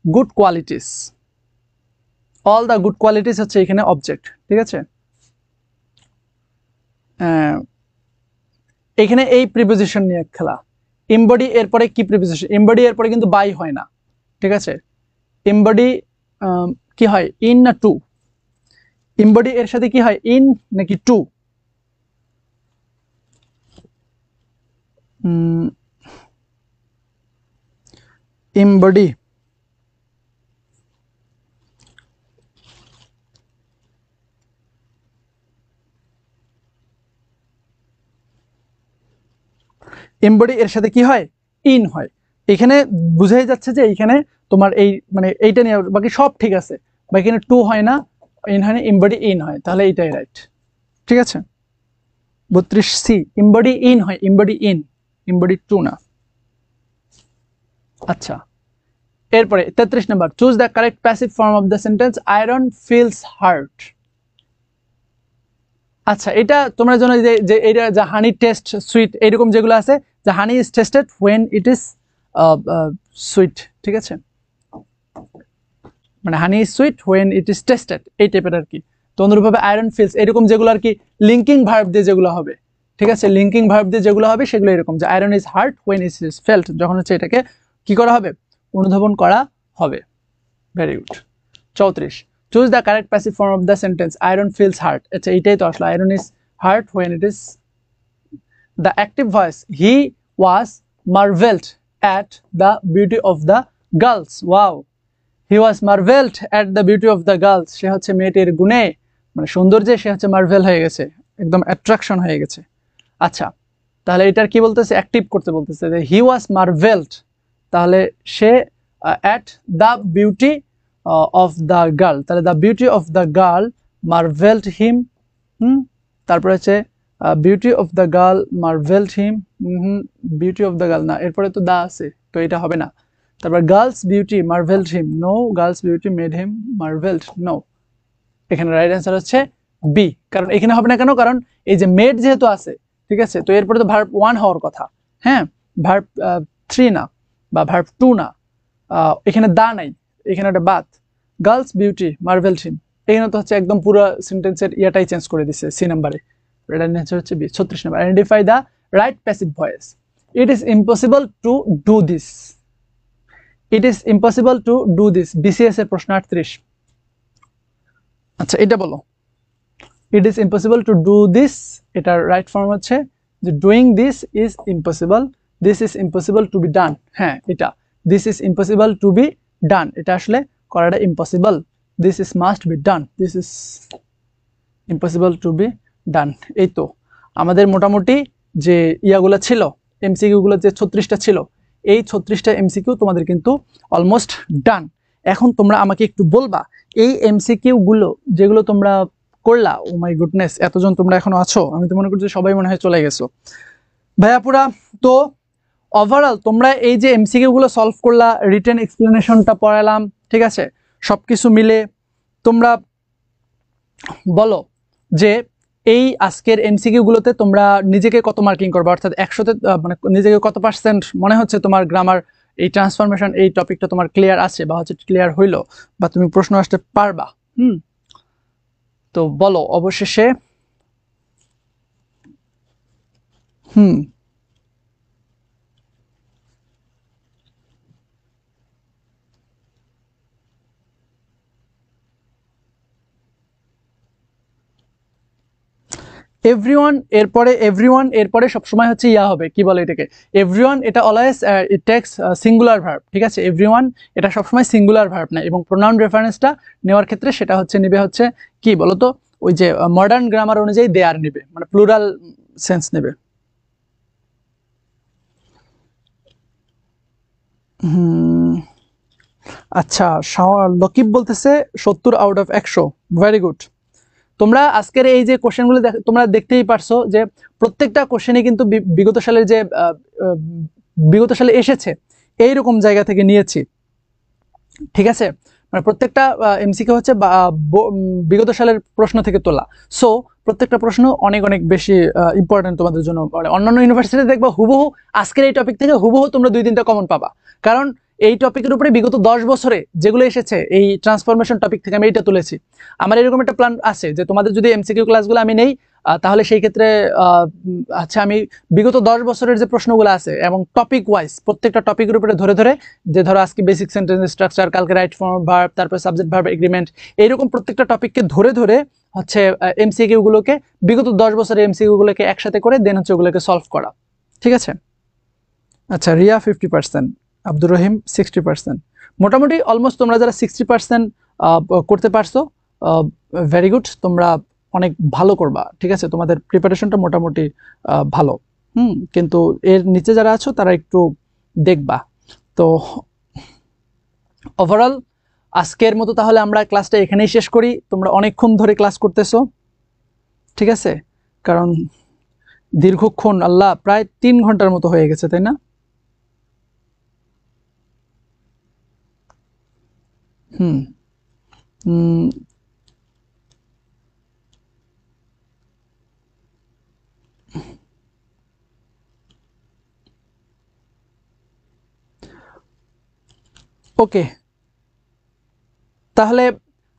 good qualities, all the good qualities হচ্ছে এখানে অবজেক্ট, ঠিক আছে। এখানে এই প্রিপোজিশন নিয়ে খেলা, এমবডি এরপরে কি প্রিপোজিশন, এমবডি এরপরে কিন্তু বাই হয় না, ঠিক আছে, এমবডি কি হয়, ইন না টু, এমবডি এর সাথে কি হয়, ইন নাকি টু, এমবডি এমবডি এর সাথে কি হয়, ইন হয়। এখানে বুঝাই যাচ্ছে যে এইখানে তোমার এই মানে এইটা নিয়ে বাকি সব ঠিক আছে, বা এখানে টু হয় না, ইন হয় না, এমবডি ইন হয়, তাহলে এইটাই রাইট, ঠিক আছে। 32C এমবডি ইন হয়, এমবডি ইন, এমবডি টু না। আচ্ছা, এরপরে 33 number, choose the correct passive form of the sentence iron feels heart. আচ্ছা, এটা তোমরা জানো যে এটা যে হানি টেস্ট সুইট, এইরকম যেগুলো আছে, যে হানি is tasted when it is sweet, ঠিক আছে, মানে হানি is sweet when it is tasted, এই টাইপের আর কি। তো অনুরূপভাবে আয়রন ফিলস এরকম যেগুলো আর কি লিঙ্কিং ভার্ব দিয়ে যেগুলো হবে, ঠিক আছে, লিঙ্কিং ভার্ব দিয়ে যেগুলো হবে সেগুলো এরকম, যে iron is heart when it is felt, যখন হচ্ছে এটাকে কি করা হবে, অনুধাবন করা হবে। Very good. 34, choose the correct passive form of the sentence iron feels heart. আচ্ছা, এইটাই তো আসলে, iron is heart when it is the active voice, he was marveled at the beauty of the girls. Wow, he was marveled at the beauty of the girls, সে হচ্ছে মেয়েটির গুণে মানে সৌন্দর্যে সে হচ্ছে মার্ভেল হয়ে গেছে, একদম অ্যাট্রাকশন হয়ে গেছে। আচ্ছা, তাহলে এটার কি বলতেছে, অ্যাক্টিভ করতে বলতেছে যে হি ওয়াজ মার্ভেলড, তাহলে সে at the beauty of the girl, তাহলে the beauty of the girl marveled him, তারপরে হচ্ছে beauty of the girl marveled him, beauty of the girl না, এরপরে তো দা আছে, তো এটা হবে না। তারপর girls beauty marveled him, no, girls beauty made him marveled, no. এখানে রাইট অ্যান্সার হচ্ছে বি, কারণ এখানে হবে না কেন, কারণ এই যে মেড যেহেতু আছে, ঠিক আছে, তো এরপরে তো ভার্ব 1 হওয়ার কথা, হ্যাঁ, ভার্ব 3 না, বা ভার্ব 2 না, এখানে দা নাই, এখানে একটা বাদ, গার্লস বিউটি মার্ভেলড হিম, এখানে তো হচ্ছে একদম পুরো সেন্টেন্সের ইয়াটাই চেঞ্জ করে দিছে সি নাম্বারে, এটার অ্যান্সার হচ্ছে B. 36 number, identify the right passive voice. It is impossible to do this, it is impossible to do this, BCS এর প্রশ্ন 38। আচ্ছা, এটা বলো, it is impossible to do this, এটার রাইট ফর্ম হচ্ছে যে doing this is impossible, this is impossible to be done, হ্যাঁ এটা, this is impossible to be done, এটা আসলে করাটা impossible, this is must be done, this is impossible to be ডান। এই তো আমাদের মোটামুটি যে ইয়াগুলো ছিল, এমসিকিউগুলো যে 36টা ছিল, এই 36টা এমসিকিউ তোমাদের কিন্তু অলমোস্ট ডান। এখন তোমরা আমাকে একটু বলবা এই এমসিকিউগুলো যেগুলো তোমরা করলা, ও মাই গুডনেস, এতজন তোমরা এখনো আছো, আমি তো মনে করছি সবাই মনে হয় চলে গেছো ভাইয়াপুরা। তো ওভারঅল তোমরা এই যে এমসিকিউগুলো সলভ করলা, রিটেন এক্সপ্লেনেশনটা পড়ালাম, ঠিক আছে, সবকিছু মিলে তোমরা বলো যে এই আজকের এমসিকিউ গুলোতে তোমরা নিজেকে কত মার্কিং করবে, অর্থাৎ 100তে মানে নিজেকে কত পার্সেন্ট মনে হচ্ছে তোমার গ্রামার এই ট্রান্সফরমেশন এই টপিকটা তোমার ক্লিয়ার আছে, বা হচ্ছে ক্লিয়ার হইলো, বা তুমি প্রশ্ন আসতে পারবা। তো বলো অবশেষে। এরপরে সবসময় হচ্ছে ইয়া হবে, কি বলে এটাকে, এভরিওয়ান, এটা always it takes singular verb, ঠিক আছে। এভরিওয়ান এটা সবসময় সিঙ্গুলার ভার্ব না, এবং প্রোনাউন রেফারেন্সটা নেওয়ার ক্ষেত্রে সেটা হচ্ছে নেবে হচ্ছে কি বলতো, ওই যে মডার্ন গ্রামার অনুযায়ী দে আর নেবে, মানে প্লুরাল সেন্স নেবে। আচ্ছা, লকিব বলতেছে 70 আউট অফ 100, ভেরি গুড। তোমরা আজকের এই যে কোশ্চেনগুলো তোমরা দেখতেই পারছো যে প্রত্যেকটা কোশ্চেনই কিন্তু বিগত সালের যে বিগত সালে এসেছে এইরকম জায়গা থেকে নিয়েছি, ঠিক আছে। মানে প্রত্যেকটা এমসিকিউ হচ্ছে বিগত সালের প্রশ্ন থেকে তোলা। সো প্রত্যেকটা প্রশ্ন অনেক অনেক বেশি ইম্পর্টেন্ট তোমাদের জন্য। অন্যান্য ইউনিভার্সিটিতে দেখবা হুবহু আজকের এই টপিক থেকে হুবহু তোমরা 2-3টা কমন পাবা, কারণ এই টপিকের উপরে বিগত 10 বছরে যেগুলো এসেছে এই ট্রান্সফরমেশন টপিক থেকে আমি এইটা তুলেছি। আমার এরকম একটা প্ল্যান আছে যে তোমাদের যদি এমসিকিউ ক্লাসগুলো আমি নেই, তাহলে সেই ক্ষেত্রে আচ্ছা আমি বিগত 10 বছরের যে প্রশ্নগুলো আছে এবং টপিক ওয়াইজ প্রত্যেকটা টপিকের উপরে ধরে ধরে, যে ধরো আজকে বেসিক সেন্টেন্স স্ট্রাকচার, কালকে রাইট ফর্ম ভার্ব, তারপর সাবজেক্ট ভার্ব এগ্রিমেন্ট, এইরকম প্রত্যেকটা টপিককে ধরে ধরে হচ্ছে এমসিকিউ গুলোকে, বিগত 10 বছরের এমসিকিউ গুলোকে একসাথে করে দেন হচ্ছে ওগুলোকে সলভ করা, ঠিক আছে। আচ্ছা, রিয়া 50%, আব্দুর রহিম 60%, মোটামুটি অলমোস্ট তোমরা যারা 60% করতে পারছো, ভেরি গুড, তোমরা অনেক ভালো করবা, ঠিক আছে। তোমাদের প্রিপারেশনটা মোটামুটি ভালো, কিন্তু এর নিচে যারা আছো তারা একটু দেখবা। তো ওভারঅল আজকের মতো তাহলে আমরা ক্লাসটা এখানেই শেষ করি। তোমরা অনেকক্ষণ ধরে ক্লাস করতেছো, ঠিক আছে, কারণ দীর্ঘক্ষণ, আল্লাহ, প্রায় 3 ঘন্টার মতো হয়ে গেছে, তাই না? ওকে, তাহলে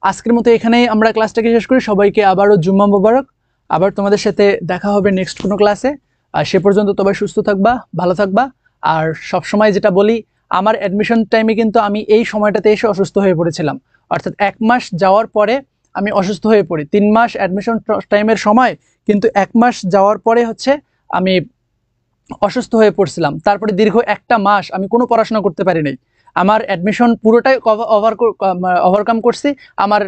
আজকের মতো এখানেই আমরা ক্লাসটাকে শেষ করি। সবাইকে আবারও জুম্মা মোবারক। আবার তোমাদের সাথে দেখা হবে নেক্সট কোনো ক্লাসে। আর সে পর্যন্ত সবাই সুস্থ থাকবা, ভালো থাকবা। আর সব সময় যেটা বলি, আমার অ্যাডমিশন টাইমে কিন্তু আমি এই সময়টাতে এসে অসুস্থ হয়ে পড়েছিলাম, অর্থাৎ 1 মাস যাওয়ার পরে আমি অসুস্থ হয়ে পড়ি। 3 মাস অ্যাডমিশন টাইমের সময়, কিন্তু 1 মাস যাওয়ার পরে হচ্ছে আমি অসুস্থ হয়ে পড়ছিলাম। তারপরে দীর্ঘ 1টা মাস আমি কোনো পড়াশোনা করতে পারি নাই। আমার অ্যাডমিশন পুরোটাই ওভারকাম করছি। আমার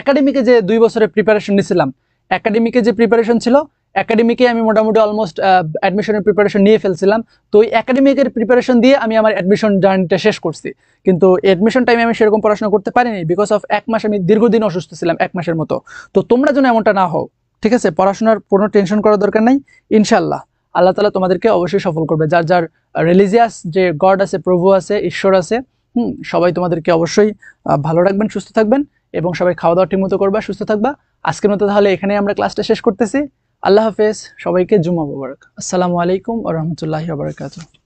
একাডেমিকে যে 2 বছরের প্রিপারেশন নিয়েছিলাম, একাডেমিকে যে প্রিপারেশন ছিল, একাডেমিকে আমি মোটামুটি অলমোস্ট অ্যাডমিশনের প্রিপারেশন নিয়ে ফেলছিলাম। তো ওই একাডেমিকের প্রিপারেশন দিয়ে আমি আমার অ্যাডমিশন জার্নিটা শেষ করছি। কিন্তু অ্যাডমিশন টাইমে আমি সেরকম পড়াশোনা করতে পারিনি, বিকজ অফ 1 মাস আমি দীর্ঘদিন অসুস্থ ছিলাম, 1 মাসের মতো। তো তোমরা যেন এমনটা না হও, ঠিক আছে। পড়াশোনার কোনো টেনশন করার দরকার নাই। ইনশাল্লাহ আল্লাহ তাআলা তোমাদেরকে অবশ্যই সফল করবে। যার যার রিলিজিয়াস যে গড আছে, প্রভু আছে, ঈশ্বর আছে, সবাই তোমাদেরকে অবশ্যই ভালো রাখবেন, সুস্থ থাকবেন, এবং সবাই খাওয়া দাওয়া ঠিকমতো করবা, সুস্থ থাকবা। আজকের মতো তাহলে এখানে আমরা ক্লাসটা শেষ করতেছি। আল্লাহ হাফেজ, সবাইকে জুম্মা মুবারক। আসসালামু আলাইকুম ওয়া রাহমাতুল্লাহি ওয়া বারাকাতুহু।